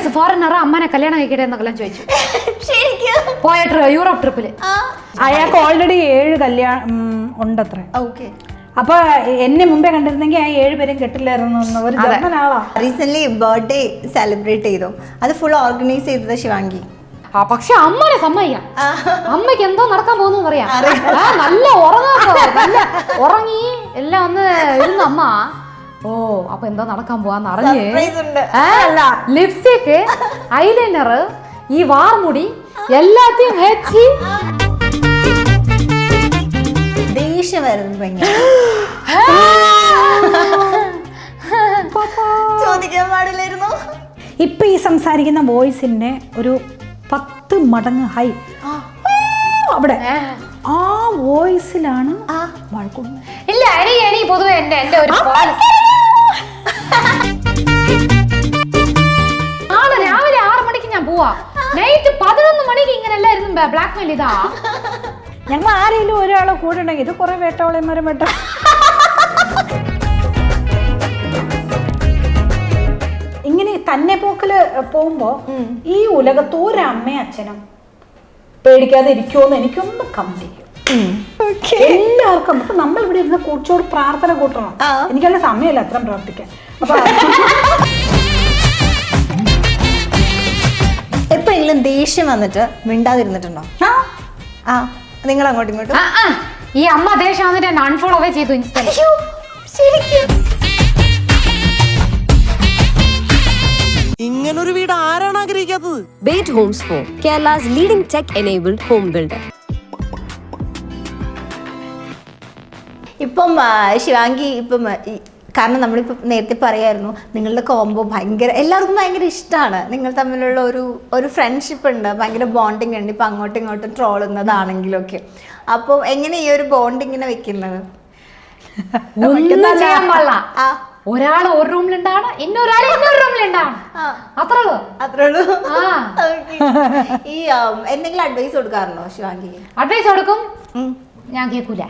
വയസ്സ് ഫോറിനർ അമ്മനെ കല്യാണം കഴിക്കട്ടെ എന്നൊക്കെ ചോദിച്ചു. പോയിട്ട് യൂറോപ്പ് ട്രിപ്പില് അയാൾക്ക് ഓൾറെഡി 7 കല്യാണം ഉണ്ടത്രേ. ഓക്കെ. അപ്പൊ എന്നെ മുമ്പേ കണ്ടിരുന്നെങ്കിൽ ആ 7 പേരും കെട്ടില്ലായിരുന്നു. ഒരു ജർമ്മൻ ആളാ. റീസെന്റ് ബർത്ത്ഡേ സെലിബ്രേറ്റ് ചെയ്തു. അത് ഫുൾ ഓർഗനൈസ് ചെയ്തത് ശിവാംഗി. പക്ഷെ അമ്മനെ സമ്മതിക്കാം. അമ്മയ്ക്ക് എന്തോ നടക്കാൻ പോകുന്നു പറയാം. നല്ല ഉറങ്ങി എല്ലാം ഒന്ന് ഇരുന്ന അമ്മ ഓ അപ്പൊ എന്തോ നടക്കാൻ പോവാന്ന് അറിഞ്ഞ് ലിപ്സ്റ്റിക്, ഐലൈനർ, ഈ വാർമുടി എല്ലാத்தைയും വെച്ച് ദേഷ്യമായിരുന്നു ഭയങ്കര. ചോദിക്കാൻ പാടില്ലായിരുന്നു. ഇപ്പൊ ഈ സംസാരിക്കുന്ന വോയിസിന്റെ ഒരു 10 മടങ്ങ് ഹൈ അവിടെ ആ വോയിസിലാണ് വഴക്കുന്നത്. ഇല്ല എനിക്ക് പൊതുവെ എന്റെ ഒരു നാളെ രാവിലെ 6 മണിക്ക് ഞാൻ പോവാ. നൈറ്റ് 11 മണിക്ക് ഇങ്ങനെ എല്ലായിരുന്നു ബ്ലാക്ക് മെയിൽ ഇതാ. ഞങ്ങൾ ആരെങ്കിലും ഒരാളെ കൂടെ ഉണ്ടെങ്കിൽ ഇത് കുറെ വേട്ടവളന്മാരും വേട്ട. ഇങ്ങനെ തന്നെ പോക്കല് പോകുമ്പോ ഈ ഉലകത്ത് ഒരമ്മയും അച്ഛനും പേടിക്കാതെ ഇരിക്കുമോന്ന് എനിക്കൊന്ന് കമന്റ് ചെയ്യും. എല്ലാവർക്കും ഇപ്പൊ നമ്മൾ ഇവിടെ ഇരുന്ന് കൂച്ചോട് പ്രാർത്ഥന കൂട്ടണം. എനിക്കല്ല സമയമല്ല അത്രയും പ്രാർത്ഥിക്കാൻ. അപ്പൊ എപ്പോഴെങ്കിലും ദേഷ്യം വന്നിട്ട് മിണ്ടാതിരുന്നിട്ടുണ്ടോ? നിങ്ങൾ അങ്ങോട്ടും ഇങ്ങോട്ടും? ഈ അമ്മ ദേഷ്യം വന്നിട്ട് എന്നെ അൺഫോളോ ചെയ്തു ഇൻസ്റ്റയിൽ. ഇങ്ങനൊരു വീട് ആരാണ് ആഗ്രഹിക്കാത്തത്? Bait Homes 4, Kerala's leading tech-enabled home builder. ഇപ്പം ശിവാംഗി ഇപ്പം കാരണം നമ്മളിപ്പോൾ നേരത്തെ പറയായിരുന്നു നിങ്ങളുടെ കോംബോ ഭയങ്കര എല്ലാവർക്കും ഭയങ്കര ഇഷ്ടമാണ്. നിങ്ങൾ തമ്മിലുള്ള ഒരു ഫ്രണ്ട്ഷിപ്പ് ഉണ്ട്, ഭയങ്കര ബോണ്ടിങ് ഉണ്ട്. ഇപ്പം അങ്ങോട്ടും ഇങ്ങോട്ടും ട്രോളുന്നതാണെങ്കിലൊക്കെ. അപ്പോൾ എങ്ങനെ ഈ ഒരു ബോണ്ടിങ്ങിനെ വെക്കുന്നത്? ഒരാള് ഒരു റൂമിലുണ്ടാണ്, ഇന്നൊരാള് ഇന്നൊരു റൂമിലുണ്ടാണ്. അത്രേ ഉള്ളൂ. ഈ എന്തെങ്കിലും അഡ്വൈസ് കൊടുക്കാറുണ്ടോ ശിവാംഗി? അഡ്വൈസ് കൊടുക്കും, ഞാൻ കേൾക്കൂല.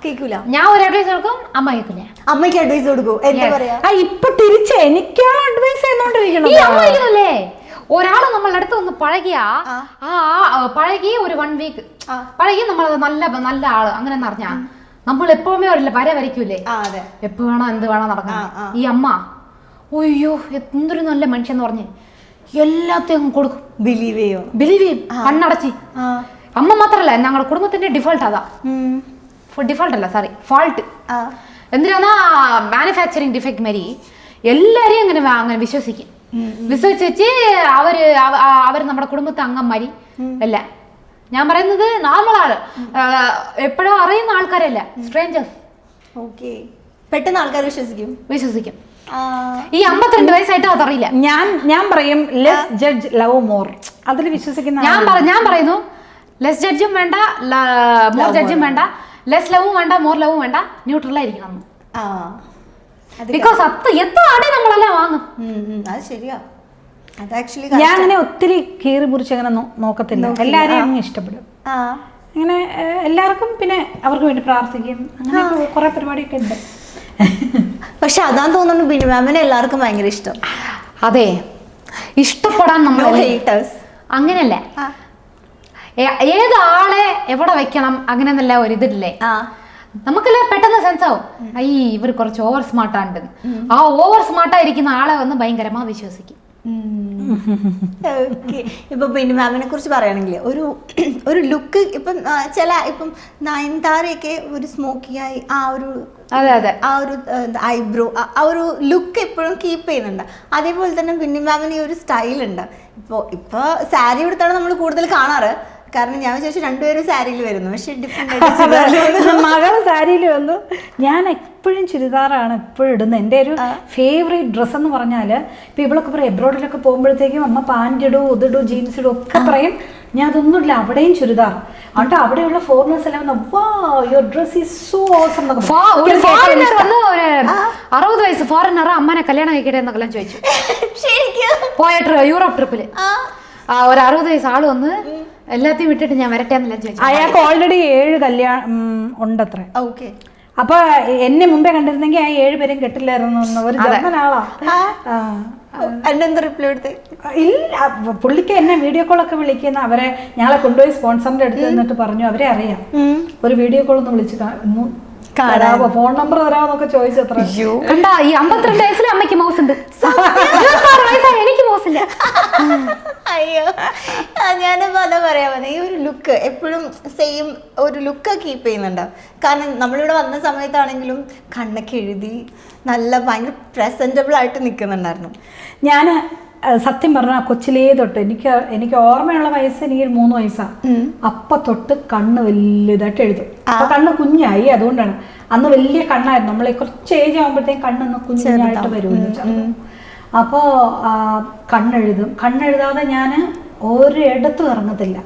കേൾക്കൂല. ഞാൻ ഒരു അഡ്വൈസ് കൊടുക്കും, അമ്മ കേൾക്കില്ല. അമ്മയ്ക്ക് അഡ്വൈസ് കൊടുക്കും. എന്താ പറയാ? ഇപ്പൊ തിരിച്ച് എനിക്കാണ് അഡ്വൈസ് ചെയ്തോണ്ടിരിക്കണല്ലേ. ഒരാള് നമ്മളുടെ അടുത്ത് ഒന്ന് പഴകിയാ പഴകി ഒരു 1 വീക്ക് പഴകി നമ്മൾ നല്ല ആള് അങ്ങനെ അറിഞ്ഞാ നമ്മൾ എപ്പോഴുമേ വര വരയ്ക്കൂലേ, എപ്പോ വേണോ എന്ത് വേണോ നടക്കണം. ഈ അമ്മ ഒയ്യോ എന്തൊരു നല്ല മനുഷ്യൻ എന്ന് പറഞ്ഞ് എല്ലാத்தைയും കൊടുക്കും. ബിലീവ് ചെയ്യും കണ്ണടച്ചി. അമ്മ മാത്രല്ല ഞങ്ങളുടെ കുടുംബത്തിന്റെ ഡിഫോൾട്ട് അതാ. ഡിഫോൾട്ട് അല്ല സോറി ഫാൾട്ട്. എന്തിനാ മാനുഫാക്ചറിങ് ഡിഫക്ട് മാതിരി എല്ലാരെയും അങ്ങനെ വിശ്വസിച്ച് അവര് നമ്മുടെ കുടുംബത്തെ അംഗന്മാരി അല്ല. ഞാൻ പറയുന്നത് നോർമൽ ആള്, എപ്പോഴും അറിയുന്ന ആൾക്കാരല്ല, സ്ട്രേഞ്ചേഴ്സ്. പെട്ടെന്ന് ആൾക്കാർ വിശ്വസിക്കും. ഈ 52 വയസ്സായിട്ട് അതറിയില്ല. ഞാൻ പറയും ലെസ് ജഡ്ജ് ലവ് മോർ. അതിൽ വിശ്വസിക്കുന്ന ഞാൻ പറയുന്നു ലെസ് ജഡ്ജും വേണ്ട, മോർ ജഡ്ജും വേണ്ട, ലെസ് ലവും വേണ്ട, മോർ ലവും വേണ്ട, ന്യൂട്രൽ ആയിരിക്കണം. ബിക്കോസ് എത്ര ആടെ നമ്മളെല്ലാം വാങ്ങും. അത് ശരിയാ. ഞാൻ അങ്ങനെ ഒത്തിരി കീറി മുറിച്ച് അങ്ങനെ നോക്കത്തില്ല. എല്ലാരെയും അങ്ങ് ഇഷ്ടപ്പെടും. അങ്ങനെ എല്ലാവർക്കും പിന്നെ അവർക്ക് വേണ്ടി പ്രാർത്ഥിക്കും. അങ്ങനെ കുറെ പരിപാടിയൊക്കെ ഉണ്ട്. പക്ഷെ അതാന്ന് തോന്നുന്നു ബിനി മാമിനെ എല്ലാവർക്കും ഭയങ്കര ഇഷ്ടം. അതെ, ഇഷ്ടപ്പെടാൻ നമ്മൾ അങ്ങനെയല്ല, ഏത് ആളെ എവിടെ വെക്കണം അങ്ങനെന്നല്ല ഒരിതില്ലേ. നമുക്കെല്ലാം പെട്ടെന്ന് സെൻസ് ആവും ഇവർ കുറച്ച് ഓവർ സ്മാർട്ടാണ്ട്. ആ ഓവർ സ്മാർട്ടായിരിക്കുന്ന ആളെ വന്ന് ഭയങ്കരമായി വിശ്വസിക്കും. ഇപ്പൊ ബിനി മാമിനെ കുറിച്ച് പറയുകയാണെങ്കിൽ ഒരു ലുക്ക് ഇപ്പം ഇപ്പം നയൻതാരയൊക്കെ ഒരു സ്മോക്കിയായി ആ ഒരു ഐബ്രോ ആ ഒരു ലുക്ക് എപ്പോഴും കീപ്പ് ചെയ്യുന്നുണ്ട്. അതേപോലെ തന്നെ ബിനി മാമിന് ഈ ഒരു സ്റ്റൈലുണ്ട്. ഇപ്പൊ സാരി എടുത്താണ് നമ്മൾ കൂടുതൽ കാണാറ്. കാരണം ഞാൻ വിചാരിച്ചു രണ്ടുപേരും സാരിയിൽ വരുന്നു, പക്ഷെ ഡിഫറെന്റ് മകൾ സാരിയിൽ വന്നു. ഞാൻ എപ്പോഴും ചുരിദാറാണ് എപ്പോഴും ഇടുന്നത്. എൻ്റെ ഒരു ഫേവറേറ്റ് ഡ്രസ്സ് എന്ന് പറഞ്ഞാൽ ഇപ്പം ഇവളൊക്കെ പറയും എബ്രോഡിലൊക്കെ പോകുമ്പോഴത്തേക്കും അമ്മ പാൻറ് ഇടും, ഇതിടും, ജീൻസ് ഇടും ഒക്കെ പറയും. ഞാൻ അതൊന്നുമില്ല, അവിടെയും ചുരിദാർ. അതുകൊണ്ട് അവിടെയുള്ള ഫോറിനേഴ്സ് എല്ലാം your dress is so awesome എന്നൊക്കെ. 60 വയസ്സ് ഫോറിനർ അമ്മനെ കല്യാണം കഴിക്കട്ടെ എന്നൊക്കെ ചോദിച്ചു. പോയിട്ട് യൂറോപ്പ് ട്രിപ്പില് ഒരു 60 വയസ്സ് ആള് വന്ന് എല്ലാத்தைയും വിട്ടിട്ട് ഞാൻ വരട്ടെ എന്നെല്ലാം ചോദിച്ചു. അയാൾക്ക് ഓൾറെഡി 7 കല്യാണം ഉണ്ടത്രേ. അപ്പൊ എന്നെ മുമ്പേ കണ്ടിരുന്നെങ്കിൽ ആ 7 പേരും കെട്ടില്ലായിരുന്നു. ഒരു ജർമ്മൻ ആളാ. എന്നെന്താ റിപ്ലൈ എടുത്തേ? ഇല്ല, പുള്ളിക്ക് എന്നെ വീഡിയോ കോളൊക്കെ വിളിക്കുന്ന അവരെ ഞങ്ങളെ കൊണ്ടുപോയി സ്പോൺസറിന്റെ അടുത്ത് നിന്നിട്ട് പറഞ്ഞു അവരെ അറിയാം, ഒരു വീഡിയോ കോൾ ഒന്ന് വിളിച്ച് തരാമോ, ഫോൺ നമ്പർ തരാമോന്നൊക്കെ ചോദിച്ചത്ര. കണ്ടാ ഈ 52 വയസ്സിൽ അമ്മയ്ക്ക് മൗസ് ഉണ്ട്, എനിക്ക് മൗസ് ഇല്ല. അയ്യോ, ഞാനിപ്പോ അതാ പറയാ വന്നെ. ഈ ഒരു ലുക്ക് എപ്പോഴും സെയിം ഒരു ലുക്ക് കീപ്പ് ചെയ്യുന്നുണ്ടാവും. കാരണം നമ്മളിവിടെ വന്ന സമയത്താണെങ്കിലും കണ്ണൊക്കെ എഴുതി നല്ല ഭയങ്കര പ്രസന്റബിൾ ആയിട്ട് നിൽക്കുന്നുണ്ടായിരുന്നു. ഞാൻ സത്യം പറഞ്ഞാൽ കൊച്ചിലേ തൊട്ട് എനിക്ക് ഓർമ്മയുള്ള വയസ്സ് എനിക്ക് 3 വയസ്സാണ്. അപ്പൊ തൊട്ട് കണ്ണ് വലുതായിട്ട് എഴുതും. അപ്പൊ കണ്ണ് കുഞ്ഞായി, അതുകൊണ്ടാണ്. അന്ന് വലിയ കണ്ണായിരുന്നു. നമ്മളെ കുറച്ച് ഏജ് ആകുമ്പോഴത്തേക്കും കണ്ണൊന്ന് കുഞ്ഞായിട്ട് വരുമല്ലോ. അപ്പോൾ കണ്ണെഴുതും. കണ്ണെഴുതാതെ ഞാൻ ഒരിടത്തും ഇറങ്ങത്തില്ല.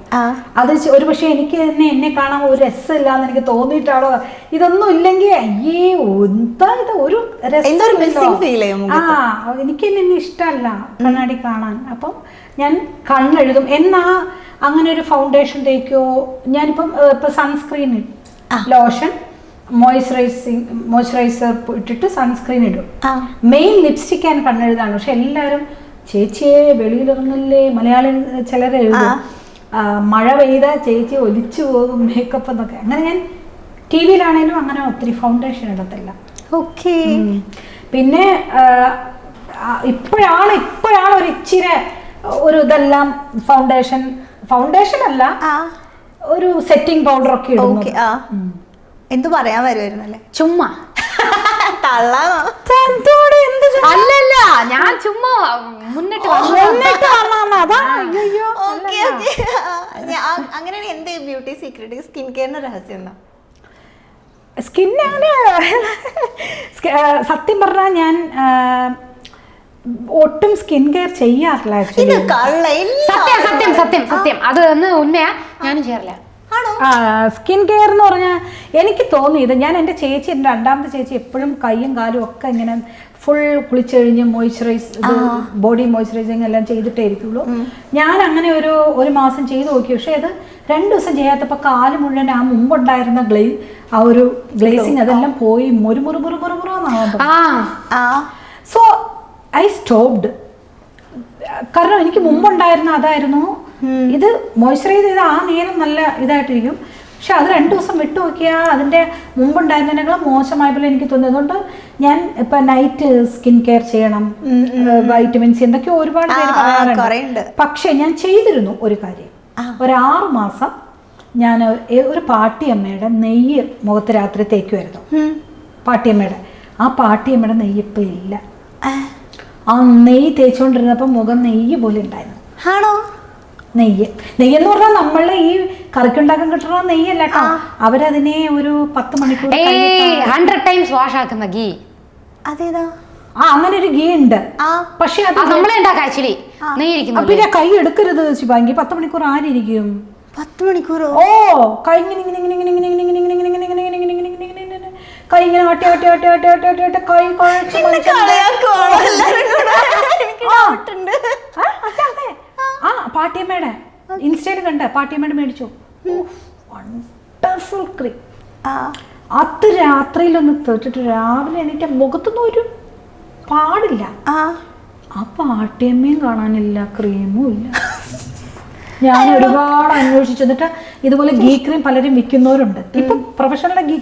അത് ഒരു പക്ഷെ എനിക്ക് തന്നെ എന്നെ കാണാൻ ഒരു രസമില്ലാന്ന് എനിക്ക് തോന്നിയിട്ടാണോ, ഇതൊന്നും ഇല്ലെങ്കിൽ അയ്യേ എന്താ ഇത് ഒരു എനിക്ക് തന്നെ ഇഷ്ടമല്ല കണ്ണാടി കാണാൻ. അപ്പം ഞാൻ കണ്ണെഴുതും. എന്നാ അങ്ങനെ ഒരു ഫൗണ്ടേഷൻ തേക്കോ, ഞാനിപ്പം ഇപ്പൊ സൺസ്ക്രീൻ, ലോഷൻ, മോയ്സ്ചറൈസർ ഇട്ടിട്ട് സൺസ്ക്രീൻ ഇടും. മെയിൻ ലിപ്സ്റ്റിക് ഞാൻ കണ്ണെഴുതാണ്. പക്ഷെ എല്ലാവരും ചേച്ചിയെ വെളിയിലിറങ്ങല്ലേ, മലയാളി ചിലരെ എഴുതും, മഴ പെയ്ത ചേച്ചി ഒലിച്ചു പോകും മേക്കപ്പ് എന്നൊക്കെ. അങ്ങനെ ഞാൻ ടി വിയിലാണേലും അങ്ങനെ ഒത്തിരി ഫൗണ്ടേഷൻ ഇടത്തില്ല. ഓക്കെ. പിന്നെ ഇപ്പോഴാണ് ഒരു ഇച്ചിരി ഒരു ഇതെല്ലാം ഫൗണ്ടേഷൻ അല്ല, ഒരു സെറ്റിംഗ് പൗഡർ ഒക്കെ ഇടും. എന്തു പറയാൻ വരുമായിരുന്നല്ലേ? ചുമ്മാ തള്ളാണോ? അല്ലല്ല, ഞാൻ ചുമ്മാ മുന്നിട്ട് അങ്ങനെയാണ്. എന്ത് ബ്യൂട്ടി സീക്രട്ട്, സ്കിൻ കെയറിന്റെ രഹസ്യം എന്താ? സ്കിന്നാണ് സത്യം പറഞ്ഞാൽ ഞാൻ ഒട്ടും സ്കിൻ കെയർ ചെയ്യാറില്ല. സത്യം അത് ഉണ്മയാ, ഞാനും ചെയ്യാറില്ല. സ്കിൻ കെയർ എന്ന് പറഞ്ഞാൽ എനിക്ക് തോന്നിയത്, ഞാൻ എൻ്റെ ചേച്ചി, എൻ്റെ രണ്ടാമത്തെ ചേച്ചി എപ്പോഴും കൈയും കാലും ഒക്കെ ഇങ്ങനെ ഫുൾ കുളിച്ചു കഴിഞ്ഞ് ബോഡി മോയ്സ്ചറൈസിങ് എല്ലാം ചെയ്തിട്ടേ ഇരിക്കുള്ളൂ. ഞാൻ അങ്ങനെ ഒരു മാസം ചെയ്ത് നോക്കി. പക്ഷെ അത് 2 ദിവസം ചെയ്യാത്തപ്പോൾ കാല് മുഴുവൻ ആ മുമ്പുണ്ടായിരുന്ന ആ ഒരു ഗ്ലേസിങ് അതെല്ലാം പോയി സോ ഐ സ്റ്റോപ്ഡ്. കാരണം എനിക്ക് മുമ്പുണ്ടായിരുന്ന അതായിരുന്നു. ഇത് മോയ്സ്ചറൈസ് ചെയ്ത് ആ നേരം നല്ല ഇതായിട്ടിരിക്കും. പക്ഷെ അത് 2 ദിവസം വിട്ടു നോക്കിയാൽ അതിൻ്റെ മുമ്പുണ്ടായിരുന്നതിനേക്കാളും മോശമായ പോലെ എനിക്ക് തോന്നി. അതുകൊണ്ട് ഞാൻ ഇപ്പം നൈറ്റ് സ്കിൻ കെയർ ചെയ്യണം, വൈറ്റമിൻ സി എന്തൊക്കെയോ ഒരുപാട് പേര് പറയാറുണ്ട്. പക്ഷെ ഞാൻ ചെയ്തിരുന്നു ഒരു കാര്യം. ഒരു 6 മാസം ഞാൻ ഒരു പാട്ടിയമ്മയുടെ നെയ്യ് മുഖത്ത് രാത്രി തേക്കുമായിരുന്നു. പാട്ടിയമ്മയുടെ പാട്ടിയമ്മയുടെ നെയ്യ് ഇപ്പം ഇല്ല. ആ നെയ്യ് തേച്ചുകൊണ്ടിരുന്നപ്പോൾ മുഖം നെയ്യ് പോലെ ഉണ്ടായിരുന്നു. ആണോ? നെയ്യെന്ന് പറഞ്ഞാൽ നമ്മളെ ഈ കറിക്കുണ്ടാക്കാൻ കിട്ടുന്ന നെയ്യല്ല കേട്ടോ. അവരതിനെ ഒരു 10 മണിക്കൂർ 100 ടൈംസ് വാഷ് ആക്കുന്ന ഗീ. അതേതാ? അങ്ങനെ ഒരു ഗീ ഉണ്ട്. പക്ഷെ അത് നമ്മളെ ഉണ്ടാക്കാം ആക്ച്വലി. പിന്നെ കൈ എടുക്കരുത് ശിവാങ്കി. 10 മണിക്കൂർ ആരിയിരിക്കും? 10 മണിക്കൂറോ? ഓ, കൈ ഇങ്ങനെ കൈ ഇങ്ങനെ ആട്ടി കൈ പാട്ടിയമ്മയുടെ ഇൻസ്റ്റയിൽ കണ്ട പാട്ടിയമ്മയുടെ മേടിച്ചു. Wonderful cream. അത് രാത്രിയിലൊന്ന് തൊട്ടിട്ട് രാവിലെ എണീറ്റ മുഖത്തൊന്നും ഒരു പാടില്ല. ആ പാട്ടിയമ്മയും കാണാനില്ല, ക്രീമും ഇല്ല. ഞാൻ ഒരുപാട് അന്വേഷിച്ചു. എന്നിട്ട് ഇതുപോലെ ഗീ ക്രീം പലരും വിൽക്കുന്നവരുണ്ട്. ഇപ്പൊ പ്രൊഫഷണൽ ഗീ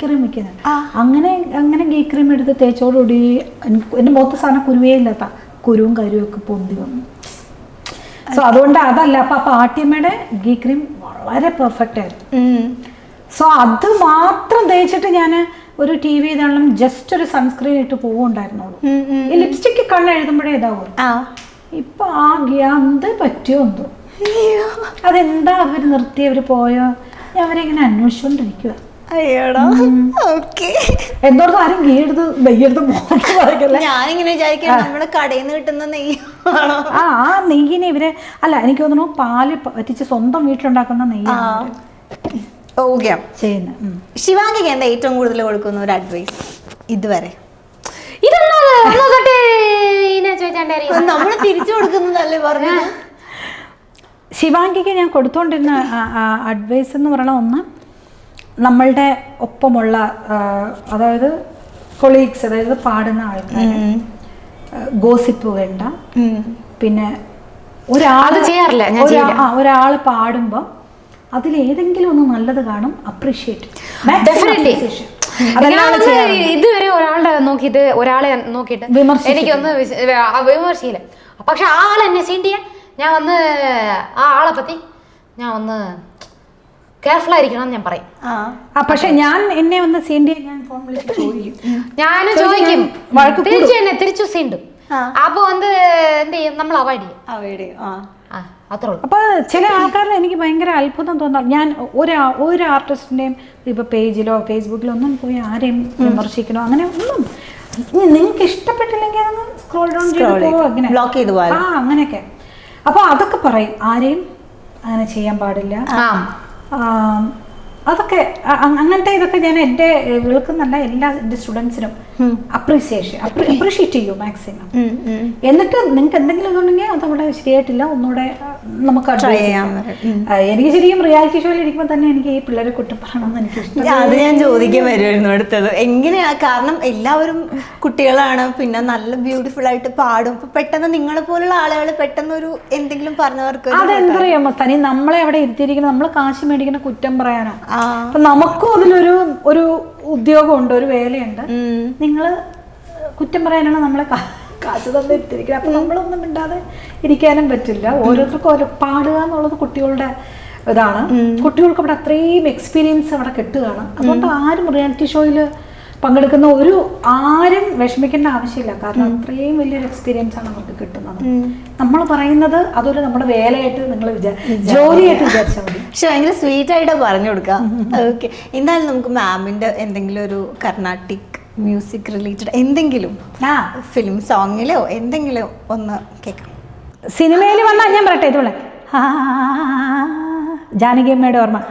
ക്രീം വിൽക്കുന്നുണ്ട്. അങ്ങനെ ഗീ ക്രീം എടുത്ത് തേച്ചോടുകൂടി എൻ്റെ മുഖത്ത് സാധനം കുരുവേ ഇല്ലാത്ത കുരുവും കരുവും ഒക്കെ പൊന്തി വന്നു. സോ അതുകൊണ്ട് അതല്ല. അപ്പൊ പാട്ടിയമ്മയുടെ ഗീ ക്രീം വളരെ പെർഫെക്റ്റ് ആയിരുന്നു. സോ അത് മാത്രം തേച്ചിട്ട് ഞാൻ ഒരു ടി വി ഇതാണെങ്കിലും ജസ്റ്റ് ഒരു സൺസ്ക്രീൻ ഇട്ട് പോവുണ്ടായിരുന്നുള്ളൂ. ഈ ലിപ്സ്റ്റിക്ക് കണ്ണെഴുതുമ്പോഴേ ഇതാവും. ഇപ്പൊ എന്ത് പറ്റിയോ എന്തോ, അതെന്താ അവർ നിർത്തി, അവർ പോയോ, ഞാൻ അവരെങ്ങനെ അന്വേഷിച്ചോണ്ടിരിക്കുക. എന്തോർത്ത് ആരും ഗീയെടുത്ത് നെയ്യെടുത്ത് ഞാനിങ്ങനെ വിചാരിക്കാം നമ്മുടെ കടയിൽ നിന്ന് കിട്ടുന്ന നെയ്യ്. ആ നെയ്യിനെ ഇവര് അല്ല, എനിക്ക് തോന്നുന്നു പാല് പറ്റിച്ച് സ്വന്തം വീട്ടിലുണ്ടാക്കുന്ന നെയ്യാണ് ചെയ്യുന്നത്. ശിവാംഗിക്ക് എന്താ ഏറ്റവും കൂടുതൽ കൊടുക്കുന്ന ഒരു അഡ്വൈസ് ഇതുവരെ? നമ്മള് തിരിച്ചു കൊടുക്കുന്നതല്ലേ പറഞ്ഞത്? ശിവാംഗിക്ക് ഞാൻ കൊടുത്തോണ്ടിരുന്ന അഡ്വൈസ് എന്ന് പറയണ ഒന്ന്, നമ്മളുടെ ഒപ്പമുള്ള അതായത് കൊളീഗ്സ്, അതായത് പാടുന്ന ആൾക്കാർ ഗോസിപ്പ് വേണ്ട. പിന്നെ അത് ചെയ്യാറില്ല, ഞാൻ ചെയ്യില്ല. ഒരാൾ പാടുമ്പോ അതിലേതെങ്കിലും ഒന്ന് നല്ലത് കാണും, അപ്രീഷിയേറ്റ്. ഇതുവരെ ഒരാളെ നോക്കിയിട്ട് എനിക്കൊന്ന് വിമർശിക്കില്ല. പക്ഷെ ആ ആൾ എന്നെ സീണ്ടിയ ഞാൻ വന്ന് ആ ആളെ പറ്റി ഞാൻ ഒന്ന് കെയർഫുൾ ആയിരിക്കണം ഞാൻ പറയും. പക്ഷെ ഞാൻ എന്നെ ഒന്ന് സീണ്ടിയ ഞാൻ ഫോൺ വിളിച്ച് ചോദിക്കും, ഞാൻ ചോദിക്കും, തിരിച്ചു സീണ്ടും. അപ്പൊ എന്ത് ചെയ്യും, നമ്മൾ അവോയ്ഡ് ചെയ്യും. അത്രേ ഉള്ളൂ. അപ്പൊ ചില ആൾക്കാരിൽ എനിക്ക് ഭയങ്കര അത്ഭുതം തോന്നാം. ഞാൻ ഒരു ആർട്ടിസ്റ്റിന്റെയും ഇപ്പൊ പേജിലോ ഫേസ്ബുക്കിലോ ഒന്നും പോയി ആരെയും വിമർശിക്കണോ അങ്ങനെ ഒന്നും. നിങ്ങൾക്ക് ഇഷ്ടപ്പെട്ടില്ലെങ്കിൽ അതങ്ങ് സ്ക്രോൾ ഡൗൺ ചെയ്ത് പോവോ, അങ്ങനെ ബ്ലോക്ക് ചെയ്ത് പോവാ. അങ്ങനെയൊക്കെ. അപ്പൊ അതൊക്കെ പറയും, ആരെയും അങ്ങനെ ചെയ്യാൻ പാടില്ല. അതൊക്കെ അങ്ങനത്തെ ഇതൊക്കെ ഞാൻ എൻ്റെ വിളിക്കുന്നല്ല, എല്ലാ എൻ്റെ സ്റ്റുഡൻസിനും അപ്രീഷിയേറ്റ് ചെയ്യൂ മാക്സിമം. എന്നിട്ട് നിങ്ങൾക്ക് എന്തെങ്കിലും ഇതുണ്ടെങ്കിൽ അതവിടെ ശരിയായിട്ടില്ല, ഒന്നുകൂടെ നമുക്ക് ട്രൈ ചെയ്യാം. എനിക്ക് ശരിക്കും റിയാലിറ്റി ഷോയിൽ ഇരിക്കുമ്പോൾ തന്നെ എനിക്ക് ഈ പിള്ളേരെ കുറ്റം പറയണമെന്ന് എനിക്ക് ഇഷ്ടം. അത് ഞാൻ ചോദിക്കാൻ വരുമായിരുന്നു അടുത്തത്, എങ്ങനെയാ? കാരണം എല്ലാവരും കുട്ടികളാണ്, പിന്നെ നല്ല ബ്യൂട്ടിഫുൾ ആയിട്ട് പാടും. അപ്പൊ പെട്ടെന്ന് നിങ്ങളെ പോലുള്ള ആളുകൾ പെട്ടെന്ന് ഒരു എന്തെങ്കിലും പറഞ്ഞവർക്ക് അതെന്തറിയാമോ തനി, നമ്മളെ അവിടെ ഇരുത്തിയിരിക്കുന്ന നമ്മൾ കാശ് മേടിക്കുന്ന കുറ്റം പറയാനോ? അപ്പൊ നമുക്കും അതിലൊരു ഉദ്യോഗമുണ്ട്, ഒരു വേലയുണ്ട്. നിങ്ങള് കുറ്റം പറയാനാണ് നമ്മളെ കാശ് തന്നിരിക്കുന്നത്. അപ്പൊ നമ്മളൊന്നും മിണ്ടാതെ ഇരിക്കാനും പറ്റില്ല. ഓരോരുത്തർക്കും ഓരോ പാടുക എന്നുള്ളത് കുട്ടികളുടെ ഇതാണ്. കുട്ടികൾക്ക് അവിടെ അത്രയും എക്സ്പീരിയൻസ് അവിടെ കിട്ടുകയാണ്. അതുകൊണ്ട് ആരും റിയാലിറ്റി ഷോയിൽ പങ്കെടുക്കുന്ന ആരും വിഷമിക്കേണ്ട ആവശ്യമില്ല. കാരണം അത്രയും വലിയൊരു എക്സ്പീരിയൻസ് ആണ് നമുക്ക് കിട്ടുന്നത്. നമ്മൾ പറയുന്നത് അതൊരു നമ്മുടെ വേലയായിട്ട് നിങ്ങൾ ജോലിയായിട്ട് വിചാരിച്ചാൽ മതി. പക്ഷെ ഭയങ്കര സ്വീറ്റ് ആയിട്ട് പറഞ്ഞു കൊടുക്കാം. ഓക്കെ, എന്തായാലും നമുക്ക് മാമിന്റെ എന്തെങ്കിലും ഒരു കർണാട്ടിക് മ്യൂസിക് റിലേറ്റഡ് എന്തെങ്കിലും ഫിലിം സോങ്ങിലോ എന്തെങ്കിലും ഒന്ന് കേൾക്കാം. സിനിമയിൽ വന്നാൽ ഞാൻ പറയട്ടെ, ഇതുപോലെ ജാനകി അമ്മയുടെ ഓർമ്മ,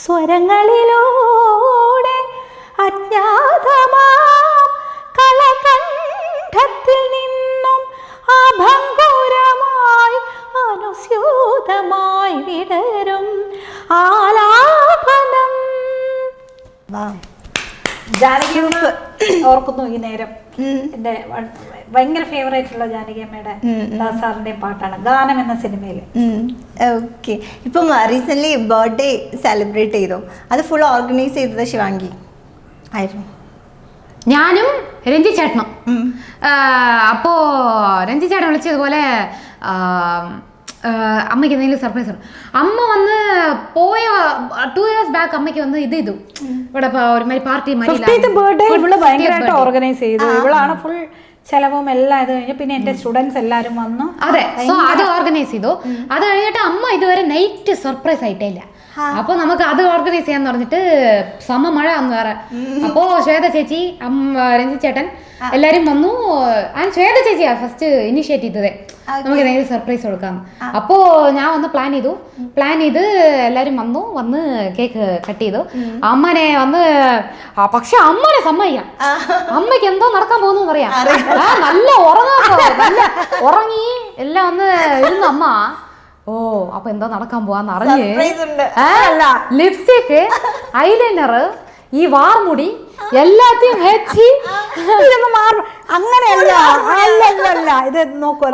സ്വരങ്ങളിലൂടെ അജ്ഞാതമാം കളകണ്ഠത്തിൽ നിന്നും അഭംഗുരമായി അനുസ്യൂതമായി വിടരും ആലാപനം. ജാനകി ഓർക്കുന്നു ഈ നേരം. എൻ്റെ ഭയങ്കര ഫേവറേറ്റ് ഉള്ള ജാനകി അമ്മയുടെ ദാസാറിന്റെ പാട്ടാണ് ഗാനം എന്ന സിനിമയിൽ. ഓക്കെ, ഇപ്പം റീസെന്റ് ബർത്ത്ഡേ സെലിബ്രേറ്റ് ചെയ്തു, അത് ഫുൾ ഓർഗനൈസ് ചെയ്തത് ശിവാംഗി ആയിരുന്നു. ഞാനും രഞ്ജി ചേട്ടനും. അപ്പോ രഞ്ജി ചേട്ടൻ വിളിച്ചതുപോലെ അമ്മയ്ക്ക് എന്തെങ്കിലും സർപ്രൈസ് ഉണ്ട്. അമ്മ വന്ന് പോയ 2 years ബാക്ക് അമ്മയ്ക്ക് വന്ന് ഇത് ചെയ്തു, ഇവിടെ ഒരുമാതിരി പാർട്ടി ഭയങ്കരമായിട്ട് ഓർഗനൈസ് ചെയ്തു. ഇവളാണ് ഫുൾ ചെലവും എല്ലാം ഇത് കഴിഞ്ഞു. പിന്നെ എന്റെ സ്റ്റുഡൻസ് എല്ലാരും വന്നു. അതെ, സോ അത് ഓർഗനൈസ് ചെയ്തു. അത് കഴിഞ്ഞിട്ട് അമ്മ ഇതുവരെ നൈറ്റ് സർപ്രൈസ് ആയിട്ടേ ഇല്ല. അപ്പൊ നമുക്ക് അത് ഓർഗനൈസ് ചെയ്യാന്ന് പറഞ്ഞിട്ട് മഴ വന്നു വേറെ. അപ്പോ ശ്വേത ചേച്ചി, രഞ്ജിത് ചേട്ടൻ എല്ലാരും വന്നു. ശ്വേത ചേച്ചിയാ ഫസ്റ്റ് ഇനിഷ്യേറ്റ് ചെയ്തതേ, നമുക്ക് എന്തെങ്കിലും സർപ്രൈസ് കൊടുക്കാം. അപ്പോ ഞാൻ വന്ന് പ്ലാൻ ചെയ്ത് എല്ലാരും വന്ന് കേക്ക് കട്ട് ചെയ്തു. അമ്മനെ വന്ന്, പക്ഷെ അമ്മനെ സമ്മതിക്കാം, അമ്മയ്ക്ക് എന്തോ നടക്കാൻ പോകുന്നു പറയാം. നല്ല ഉറങ്ങി എല്ലാം വന്ന് ഇരുന്നു അമ്മ. അപ്പൊ എന്തോ നടക്കാൻ പോവാന്ന് അറിഞ്ഞ് ലിപ്സ്റ്റിക്, ഐലൈനർ, ഈ വാർമുടി എല്ലാத்தையும் വെച്ച് അങ്ങനെയല്ല. ഇത് നോക്കൂ,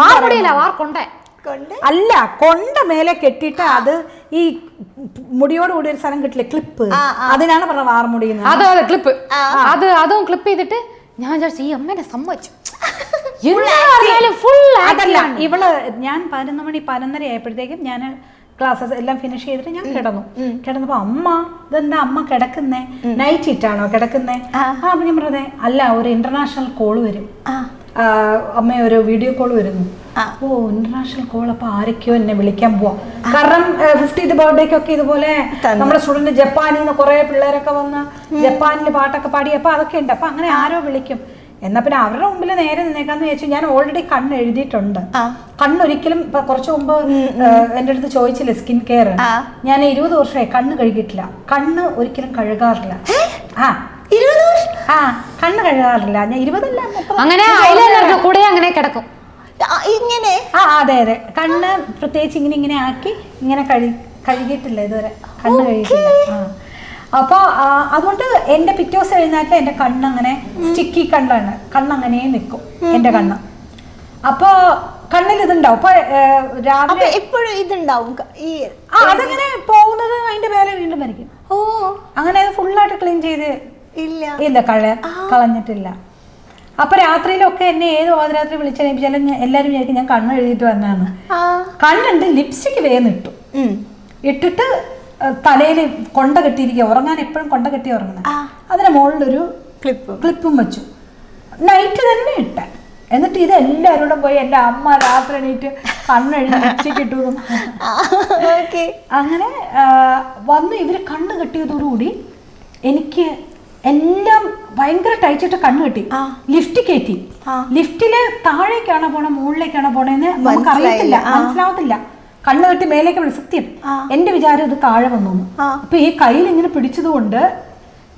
അല്ല കൊണ്ട മേലെ കെട്ടിട്ട് അത് ഈ മുടിയോട് കൂടി ഒരു സ്ഥലം കിട്ടില്ലേ, ക്ലിപ്പ്, അതിനാണ് പറഞ്ഞ വാർമുടി. അതെ ക്ലിപ്പ്, അതും ക്ലിപ്പ് ചെയ്തിട്ട് ഞാൻ വിചാരിച്ചു ഈ അമ്മേനെ സമ്മതിച്ചു. അതല്ല ഇവള്, ഞാൻ 11 മണി 11:30 ആയപ്പോഴത്തേക്കും ഞാൻ ക്ലാസ്സസ് എല്ലാം ഫിനിഷ് ചെയ്തിട്ട് ഞാൻ കിടന്നപ്പോ അമ്മ ഇതെന്താ അമ്മ കിടക്കുന്നേ, നൈറ്റ് ഇറ്റാണോ കിടക്കുന്നേ? അപ്പൊ ഞാൻ പറഞ്ഞേ അല്ല, ഒരു ഇന്റർനാഷണൽ കോള് വരും, അമ്മ ഒരു വീഡിയോ കോൾ വരുന്നു. ഇന്റർനാഷണൽ കോൾ, അപ്പൊ ആരൊക്കെയോ എന്നെ വിളിക്കാൻ പോവാ. കാരണം 50th ബർത്ത്ഡേക്കൊക്കെ ഇതുപോലെ നമ്മുടെ സ്റ്റുഡന്റ് ജപ്പാനിൽ നിന്ന് കുറെ പിള്ളേരൊക്കെ വന്ന് ജപ്പാനിൽ പാട്ടൊക്കെ പാടി, അപ്പൊ അതൊക്കെ ഉണ്ട്. അപ്പൊ അങ്ങനെ ആരോ വിളിക്കും. എന്നാ പിന്നെ അവരുടെ മുമ്പിൽ നേരെ നിന്നേക്കാന്ന് ചോദിച്ചു. ഞാൻ ഓൾറെഡി കണ്ണ് എഴുതിയിട്ടുണ്ട്. കണ്ണൊരിക്കലും ഇപ്പൊ കുറച്ചു മുമ്പ് എൻ്റെ അടുത്ത് ചോദിച്ചില്ലേ സ്കിൻ കെയർ, ഞാൻ 20 വർഷമായി കണ്ണ് കഴുകിയിട്ടില്ല. കണ്ണ് ഒരിക്കലും കഴുകാറില്ല. കണ്ണ് കഴുകാറില്ല. ഞാൻ 20 അങ്ങനെ ഐലൈനറിന്റെ കൂടെ അങ്ങനെ കിടക്കും ഇങ്ങനെ. അതെ അതെ, കണ്ണ് പ്രത്യേകിച്ച് ഇങ്ങനെ ആക്കി ഇങ്ങനെ കഴുകിയിട്ടില്ല ഇതുവരെ, കണ്ണ് കഴുകിയിട്ടില്ല. അപ്പോൾ അതുകൊണ്ട് എൻ്റെ പിറ്റേ ദിവസം എഴുന്നേറ്റ് എൻ്റെ കണ്ണങ്ങനെ സ്റ്റിക്കി കണ്ണങ്ങനെ നിൽക്കും എൻ്റെ കണ്ണ്. അപ്പോൾ കണ്ണിൽ ഇതുണ്ടാവും. അപ്പൊ രാവിലെ എപ്പോഴും ഇതുണ്ടാവും. അതങ്ങനെ പോകുന്നത് അതിന്റെ മേലെ വീണ്ടും വരയ്ക്കും. അങ്ങനെ അത് ഫുള്ളായിട്ട് ക്ലീൻ ചെയ്ത് ഇല്ല കളഞ്ഞിട്ടില്ല. അപ്പൊ രാത്രിയിലൊക്കെ എന്നെ ഏത് പാതിരാത്രി വിളിച്ചാലും എല്ലാരും വിചാരിക്കും ഞാൻ കണ്ണ് എഴുതിയിട്ട് വന്നാന്ന്. കണ്ണുണ്ട്, ലിപ്സ്റ്റിക്ക് വേഗം ഇട്ടിട്ട് തലയിൽ കൊണ്ട കെട്ടിയിരിക്കുക, ഉറങ്ങാൻ എപ്പോഴും കൊണ്ട കെട്ടി ഉറങ്ങുന്നത്. അതിന് മുകളിലൊരു ക്ലിപ്പും വെച്ചു, നൈറ്റ് തന്നെ ഇട്ട. എന്നിട്ട് ഇത് എല്ലാവരോടും പോയി എൻ്റെ അമ്മ രാത്രി എണീറ്റ് കണ്ണെഴുതി ലിപ്സ്റ്റിക്ക് ഇട്ടു. അങ്ങനെ വന്ന് ഇവര് കണ്ണ് കെട്ടിയതോടുകൂടി എനിക്ക് എല്ലാം ഭയങ്കര ടൈറ്റിട്ട് കണ്ണ് കെട്ടി. ലിഫ്റ്റ് കയറ്റി. ലിഫ്റ്റില് താഴേക്കാണോ പോണേ മുകളിലേക്കാണോ പോണേന്ന് നമുക്ക് അറിയത്തില്ല, മനസ്സിലാവത്തില്ല. കണ്ണ് കെട്ടി മേലേക്ക് വിളി. സത്യം എന്റെ വിചാരം ഇത് താഴെ വന്നു. അപ്പൊ ഈ കയ്യിൽ ഇങ്ങനെ പിടിച്ചത് കൊണ്ട്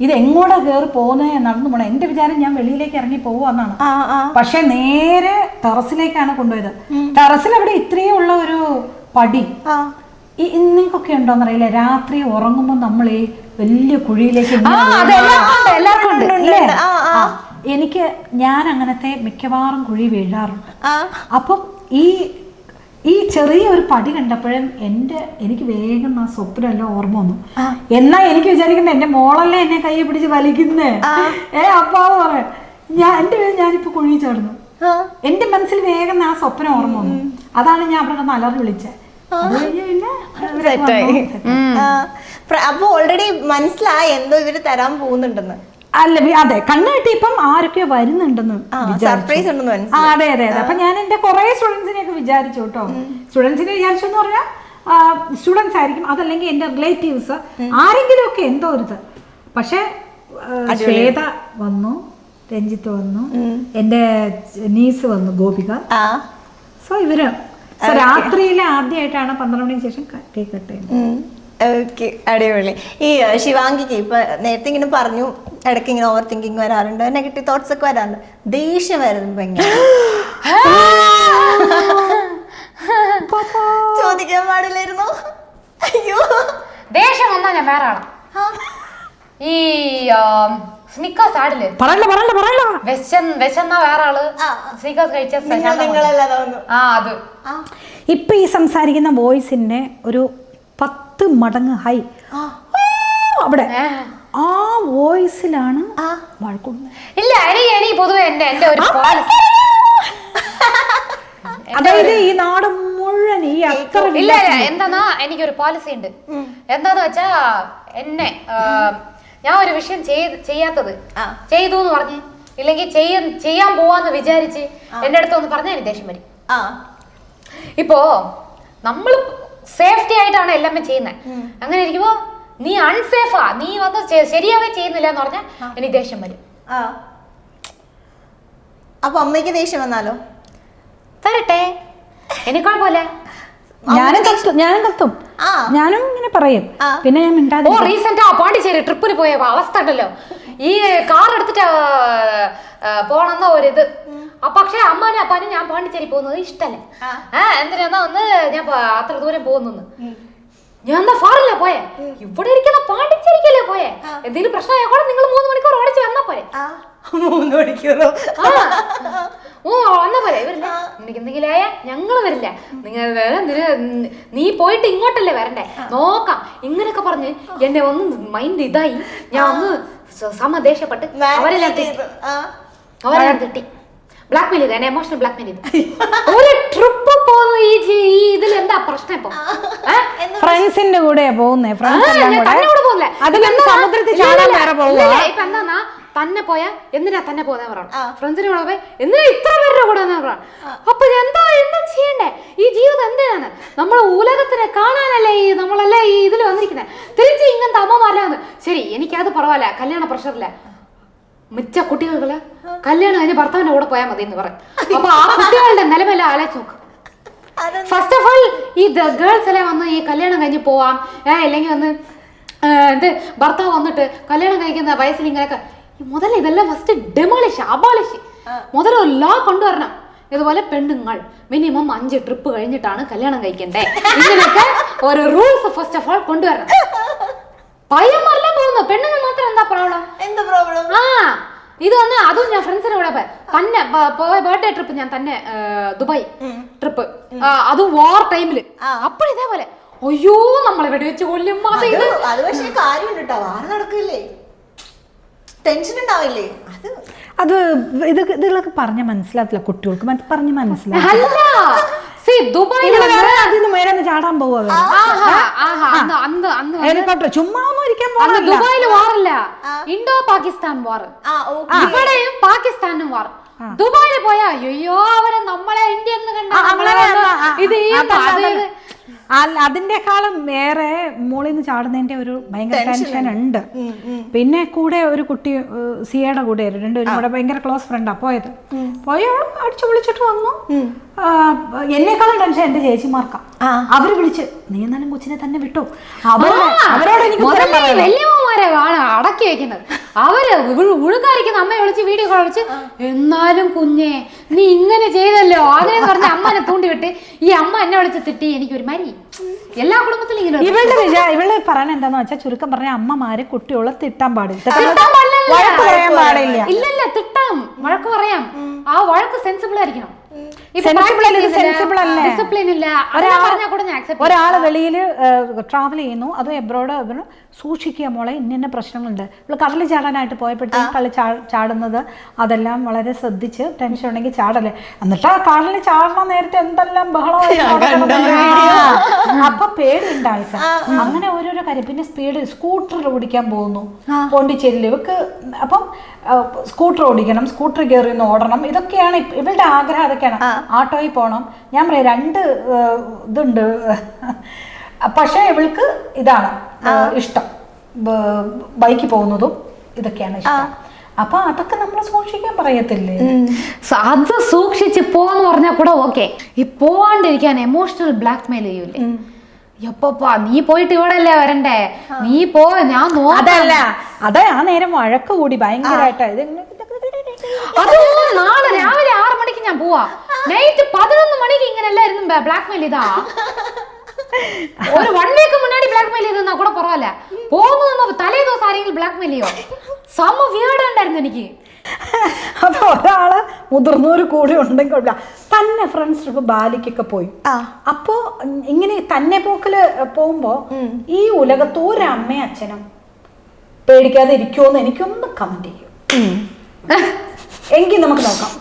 ഇത് എങ്ങോട്ടാ കയറി പോകുന്നേ നടന്നു പോണേ. എന്റെ വിചാരം ഞാൻ വെളിയിലേക്ക് ഇറങ്ങി പോവാന്നാണ്. പക്ഷെ നേരെ ടെറസിലേക്കാണ് കൊണ്ടുപോയത്. ടെറസിൽ അവിടെ ഇത്രയും ഉള്ള ഒരു പടി. ഇന്നേക്കൊക്കെ ഉണ്ടോന്നറിയില്ല, രാത്രി ഉറങ്ങുമ്പോ നമ്മൾ ഈ വലിയ കുഴിയിലേക്ക് എനിക്ക് ഞാൻ അങ്ങനത്തെ മിക്കവാറും കുഴി വീഴാറുണ്ട്. അപ്പം ഈ ചെറിയ ഒരു പടി കണ്ടപ്പോഴും എനിക്ക് വേഗം ആ സ്വപ്നമെല്ലാം ഓർമ്മ വന്നു. എന്നാ എനിക്ക് വിചാരിക്കണ്ട എന്റെ മോളല്ലേ എന്നെ കൈ പിടിച്ച് വലിക്കുന്നേ. അപ്പാന്ന് പറയാം ഞാനിപ്പോ കുഴി ചാടുന്നു. എന്റെ മനസ്സിൽ വേഗം ആ സ്വപ്നം ഓർമ്മ വന്നു. അതാണ് ഞാൻ അവിടെ അലറി വിളിച്ചത്. അപ്പൊ ഓൾറെഡി മനസ്സിലായി എന്തോ ഇവര് തരാൻ പോകുന്നുണ്ടെന്ന്. അല്ല അതെ, കണ്ണ് കെട്ടിയപ്പം ആരൊക്കെയോ വരുന്നുണ്ടെന്ന് സർപ്രൈസ് ഉണ്ടെന്ന്. അതെ അതെ അതെ. അപ്പൊ ഞാൻ എന്റെ കുറെ സ്റ്റുഡൻസിനെയൊക്കെ വിചാരിച്ചു കേട്ടോ. സ്റ്റുഡൻസിനെ വിചാരിച്ചു എന്ന് പറഞ്ഞാൽ സ്റ്റുഡൻസ് ആയിരിക്കും, അതല്ലെങ്കിൽ എന്റെ റിലേറ്റീവ്സ് ആരെങ്കിലും ഒക്കെ എന്തോ ഒരു ഇത്. പക്ഷെ ശ്വേത വന്നു, രഞ്ജിത്ത് വന്നു, എന്റെ നീസ് വന്നു ഗോപിക. സോ ഇവര് രാത്രിയിലെ ആദ്യമായിട്ടാണ് 12 മണിക്ക് ശേഷം കേക്ക് കട്ട് ചെയ്യുന്നത്. ഓക്കെ, അടിപൊളി. ഈ ശിവാംഗിക്ക് ഇപ്പൊ നേരത്തെ ഇങ്ങനെ പറഞ്ഞു ഇടയ്ക്ക് ഇങ്ങനെ ഓവർ തിങ്കിങ് വരാറുണ്ട്, നെഗറ്റീവ് തോട്ട്സ് ഒക്കെ വരാറുണ്ട്, ദേഷ്യം വരുന്നത് ഭയങ്കര. ചോദിക്കാൻ പാടില്ലായിരുന്നു. അയ്യോ, ദേഷ്യം വന്നാ ഞാൻ വേറെ ആളാ. ഈ സ്നിക്കേഴ്സ് ആടില്ലേ, വിശന്ന വേറെ ആള് സ്നിക്കേഴ്സ് കഴിച്ച അത്. ഇപ്പൊ ഈ സംസാരിക്കുന്ന വോയിസിന്റെ ഒരു 10 മടങ്ങ് ഹൈ അവിടെ ആ വോയിസിലാണ് വഴക്കുന്നത്. ഇല്ല, എനിക്ക് പൊതുവെ എന്റെ ഒരു അതായത് ഈ നാട് മുഴുവൻ ഈ അത്ര ഇല്ല എന്താന്നാ എനിക്കൊരു പോളിസി ഉണ്ട്. എന്താന്ന് വെച്ചാ എന്നെ ഞാൻ ഒരു വിഷയം ചെയ്യാത്തത് ചെയ്തു എന്ന് പറഞ്ഞ് ഇല്ലെങ്കിൽ ചെയ്യാൻ പോവാന്ന് വിചാരിച്ച് എന്റെ അടുത്ത് ഒന്ന് പറഞ്ഞാൽ എനിക്ക് ദേഷ്യം വരും. ഇപ്പോ നമ്മള് സേഫ്റ്റി ആയിട്ടാണ് എല്ലാം ചെയ്യുന്നത്. അങ്ങനെ ഇരിക്കുമ്പോ നീ അൺസേഫാ, നീ വന്ന് ശരിയാവേ ചെയ്യുന്നില്ല എന്ന് പറഞ്ഞാൽ എനിക്ക് ദേഷ്യം വരും. അപ്പൊ അമ്മയ്ക്ക് ദേഷ്യം വന്നാലോ? തരട്ടെ, എനിക്ക് കുഴപ്പമില്ല. ഞാനും കത്തും, ഞാനും ഇങ്ങനെ പറയും. പിന്നെ ഞാൻ മിണ്ടാതെ. റീസെന്റ് പോണ്ടിച്ചേരി ട്രിപ്പിന് പോയ അവസ്ഥ ഉണ്ടല്ലോ, ഈ കാർ എടുത്തിട്ട് പോണെന്ന ഒരിത്. പക്ഷെ അമ്മാനും അപ്പാനും ഞാൻ പോണ്ടിച്ചേരി പോകുന്നത് ഇഷ്ടല്ലേ. എന്തിനാ ഒന്ന് ഞാൻ അത്ര ദൂരം പോകുന്നു. ഞാൻ എന്നാ ഫാറില്ല പോയെ, ഇവിടെ ഇരിക്കുന്ന പാണ്ടിച്ചേരിക്കല്ലേ പോയെ. എന്തെങ്കിലും പ്രശ്നമായാൽ കൂടെ നിങ്ങൾ 3 മണിക്കൂർ ഓടിച്ച് വന്നാ പോരെ. 3 മണിക്കൂറോ? വന്നാ പോരെ. ഇവരില്ല, നിനക്ക് എന്തെങ്കിലും ആയാ ഞങ്ങള് വരില്ല. നീ പോയിട്ട് ഇങ്ങോട്ടല്ലേ വരണ്ടേ, നോക്കാം ഇങ്ങനെയൊക്കെ പറഞ്ഞ് എന്നെ ഒന്ന് മൈൻഡ് ഇതായി. ഞാൻ ഒന്ന് ദേഷ്യപ്പെട്ട് അവരെല്ലാം കിട്ടി ബ്ലാക്ക് മെയിൽ ചെയ്ത്, എന്നെ എമോഷണൽ ബ്ലാക്ക് മെയിൽ ചെയ്ത്. ഒരു ട്രിപ്പ് പോകുന്നു ഈ ഇതിൽ എന്താ പ്രശ്നം? ഇപ്പൊ ഫ്രണ്ട്സിന്റെ കൂടെ പോകുന്നേ, കൂടെ പോകുന്നില്ല. ഇപ്പൊ എന്താ തന്നെ പോയാ എന്തിനാ തന്നെ പോന്നെ പറയണം, ഫ്രണ്ട്സിന്റെ കൂടെ പോയി എന്തിനാ ഇത്ര പേരുടെ കൂടെ പറയണം. അപ്പൊ എന്താ ചെയ്യണ്ടേ? ഈ ജീവിതം എന്തിനാണ്? നമ്മളെ ഉലകത്തിനെ കാണാനല്ലേ നമ്മളല്ലേ ഈ ഇതിൽ വന്നിരിക്കുന്നത്. തിരിച്ച് ഇങ്ങനത്തെ അമ്മമാരല്ലാന്ന്. ശരി, എനിക്കത് പറവല്ല, കല്യാണ പ്രഷറില്ല. മിച്ച കുട്ടികൾക്ക് കല്യാണം കഴിഞ്ഞ് ഭർത്താവിന്റെ കൂടെ പോയാൽ മതി എന്ന് പറയും. അപ്പൊ ആ കുട്ടികളുടെ നിലമെല്ലാം ആലോചിച്ച് നോക്ക്. ഫസ്റ്റ് ഓഫ് ഓൾ ഈ ഗേൾസ് എല്ലാം വന്ന് ഈ കല്യാണം കഴിഞ്ഞ് പോവാം, അല്ലെങ്കിൽ വന്ന് എന്ത് ഭർത്താവ് വന്നിട്ട് കല്യാണം കഴിക്കുന്ന വയസ്സിൽ ഇങ്ങനെയൊക്കെ മുതൽ ഇതെല്ലാം ഫസ്റ്റ് ഡെമോളിഷ് അബോളിഷ് മുതൽ ഒരു ലോ കൊണ്ടുവരണം. ഇതുപോലെ പെണ്ണുങ്ങൾ മിനിമം 5 ട്രിപ്പ് കഴിഞ്ഞിട്ടാണ് കല്യാണം കഴിക്കണ്ടേ, ഇങ്ങനെയൊക്കെ ഒരു റൂൾസ് ഫസ്റ്റ് ഓഫ് ഓൾ കൊണ്ടുവരണം. പയ്യന്മാരെല്ലാം പോകുന്നു, പെണ്ണുങ്ങൾ മാത്രം എന്താ പ്രോബ്ലം? ഇത് വന്ന് അതും ഞാൻ ഫ്രണ്ട്സിന്റെ കൂടെ തന്നെ പോയ ബർത്ത്ഡേ ട്രിപ്പ്, ഞാൻ തന്നെ ദുബായ് ട്രിപ്പ്, അതും വാർ ടൈമില്. അപ്പോൾ ഇതേപോലെ അയ്യോ നമ്മളെ വെടിവെച്ച് കൊല്ലും. അത് പക്ഷേ കാര്യമുണ്ട് കേട്ടോ, വാർ നടക്കില്ലേ, ടെൻഷൻ ഉണ്ടാവില്ലേ? അത് ഇതൊക്കെ പറഞ്ഞ മനസ്സിലാത്തില്ല കുട്ടികൾക്ക്, പറഞ്ഞ് മനസ്സിലാവും. ചാടാൻ പോവാ ഹെലികോപ്റ്റർ ചുമ്മാ ഒന്നും ഇരിക്കാൻ പോകും. ദുബായില് വാറില്ല, ഇൻഡോ പാകിസ്ഥാൻ വാർ, ഇവിടെയും പാകിസ്ഥാനും വാർ. ദുബായില് പോയാ അയ്യോ അവരെ നമ്മളെ ഇന്ത്യ അതിന്റെക്കാളും വേറെ മോളിൽ നിന്ന് ചാടുന്നതിന്റെ ഒരു ഭയങ്കര ടെൻഷൻ ഉണ്ട്. പിന്നെ കൂടെ ഒരു കുട്ടി സിയയുടെ കൂടെ രണ്ടുപേരും കൂടെ ഭയങ്കര ക്ലോസ് ഫ്രണ്ടാ പോയത്. പോയോളും അടിച്ചു വിളിച്ചിട്ട് വന്നു. എന്നെക്കാളും ടെൻഷൻ എന്റെ ചേച്ചിമാർക്കാ. അവര് വിളിച്ച് നീ എന്നാലും കൊച്ചിനെ തന്നെ വിട്ടോ, അവരോട് വലിയമ്മമാരെ അടക്കി വെക്കുന്നത്. അവര് ഉഴുക്കാരിക്കുന്ന അമ്മയെ വിളിച്ച് വീഡിയോ കോൾ വിളിച്ച് എന്നാലും കുഞ്ഞെ നീ ഇങ്ങനെ ചെയ്തല്ലോ അങ്ങനെ പറഞ്ഞ അമ്മനെ തൂണ്ടിവിട്ട് ഈ അമ്മ എന്നെ വിളിച്ച് തിട്ടി. എനിക്കൊരു മരി എല്ലാ കുടുംബത്തിലും ഇങ്ങനെ. ഇവള് പറയാൻ എന്താന്ന് വെച്ചാൽ ചുരുക്കം പറഞ്ഞ അമ്മമാര് കുട്ടികളെ തിട്ടാൻ പാടില്ല. ഇല്ലല്ല, തിട്ടാം, വഴക്ക് പറയാം. ആ വഴക്ക് സെൻസിബിൾ ആയിരിക്കണം. ഒരാള് വെളിയിൽ ട്രാവൽ ചെയ്യുന്നു, അത് എബ്രോഡ് സൂക്ഷിക്കുക മോളെ, ഇന്ന പ്രശ്നങ്ങളുണ്ട്. ഇവിടെ കടലിൽ ചാടാനായിട്ട് പോയപ്പോഴത്തേക്കും കളി ചാടുന്നത് അതെല്ലാം വളരെ ശ്രദ്ധിച്ച്, ടെൻഷൻ ഉണ്ടെങ്കിൽ ചാടല്ലേ. എന്നിട്ട് ആ കടലിൽ ചാടണം നേരത്തെ എന്തെല്ലാം ബഹളമായി, അപ്പൊ പേടിയുണ്ട് ആൾക്കാർ. അങ്ങനെ ഓരോരോ കാര്യം. പിന്നെ സ്പീഡ് സ്കൂട്ടർ ഓടിക്കാൻ പോകുന്നു പോണ്ടിച്ചേരിയിൽ ഇവക്ക്. അപ്പം സ്കൂട്ടർ ഓടിക്കണം, സ്കൂട്ടർ കയറി ഒന്ന് ഓടണം, ഇതൊക്കെയാണ് ഇവളുടെ ആഗ്രഹം. അതൊക്കെയാണ്. ആട്ടോയിൽ പോകണം. ഞാൻ പറയാം 2 ഇതുണ്ട്, പക്ഷെ ഇവൾക്ക് ഇതാണ് ഇഷ്ടം, ബൈക്കിൽ പോകുന്നതും ഇതൊക്കെയാണ് ഇഷ്ടം. അപ്പൊ അതൊക്കെ നമ്മൾ സൂക്ഷിക്കാൻ പറയത്തില്ലേ? അത് സൂക്ഷിച്ച് പോവാന്ന് പറഞ്ഞാൽ കൂടെ ഓക്കെ. ഈ പോവാണ്ടിരിക്കാൻ എമോഷണൽ ബ്ലാക്ക് മെയിൽ ചെയ്യൂലേ, എപ്പപ്പാ നീ പോയിട്ട് ഇവിടെ അല്ലേ വരണ്ടേ, നീ പോ ഞാൻ അതല്ല അതെ ആ നേരം വഴക്ക് കൂടി ഭയങ്കരമായിട്ട്. അത് നാളെ രാവിലെ 6 മണിക്ക് ഞാൻ പോവാ, നൈറ്റ് 11 മണിക്ക് ഇങ്ങനെല്ലായിരുന്നു ബ്ലാക്ക് മെയിൽ ചെയ്താ. ഒരു 1 വീക്ക് മുന്നാടി ബ്ലാക്ക് മെയിൽ ചെയ്തെന്നാ കൂടെ പറവല്ല. പോകുന്നു തലേ ദിവസം ആരെങ്കിലും ബ്ലാക്ക് മെയിൽ ചെയ്യോ? സമ വീട് ഉണ്ടായിരുന്നു എനിക്ക്. അപ്പൊ ഒരാള് മുതിർന്നവര് കൂടി ഉണ്ടെങ്കിൽ തന്നെ ഫ്രണ്ട്സ് ട്രിപ്പ് ബാലിക്കൊക്കെ പോയി. അപ്പോ ഇങ്ങനെ തന്നെ പോക്കില് പോകുമ്പോ ഈ ഉലകത്ത് ഒരമ്മയും അച്ഛനും പേടിക്കാതെ ഇരിക്കുമോന്ന് എനിക്കൊന്ന് കമന്റ് ചെയ്യും. എങ്കിൽ നമുക്ക് നോക്കാം.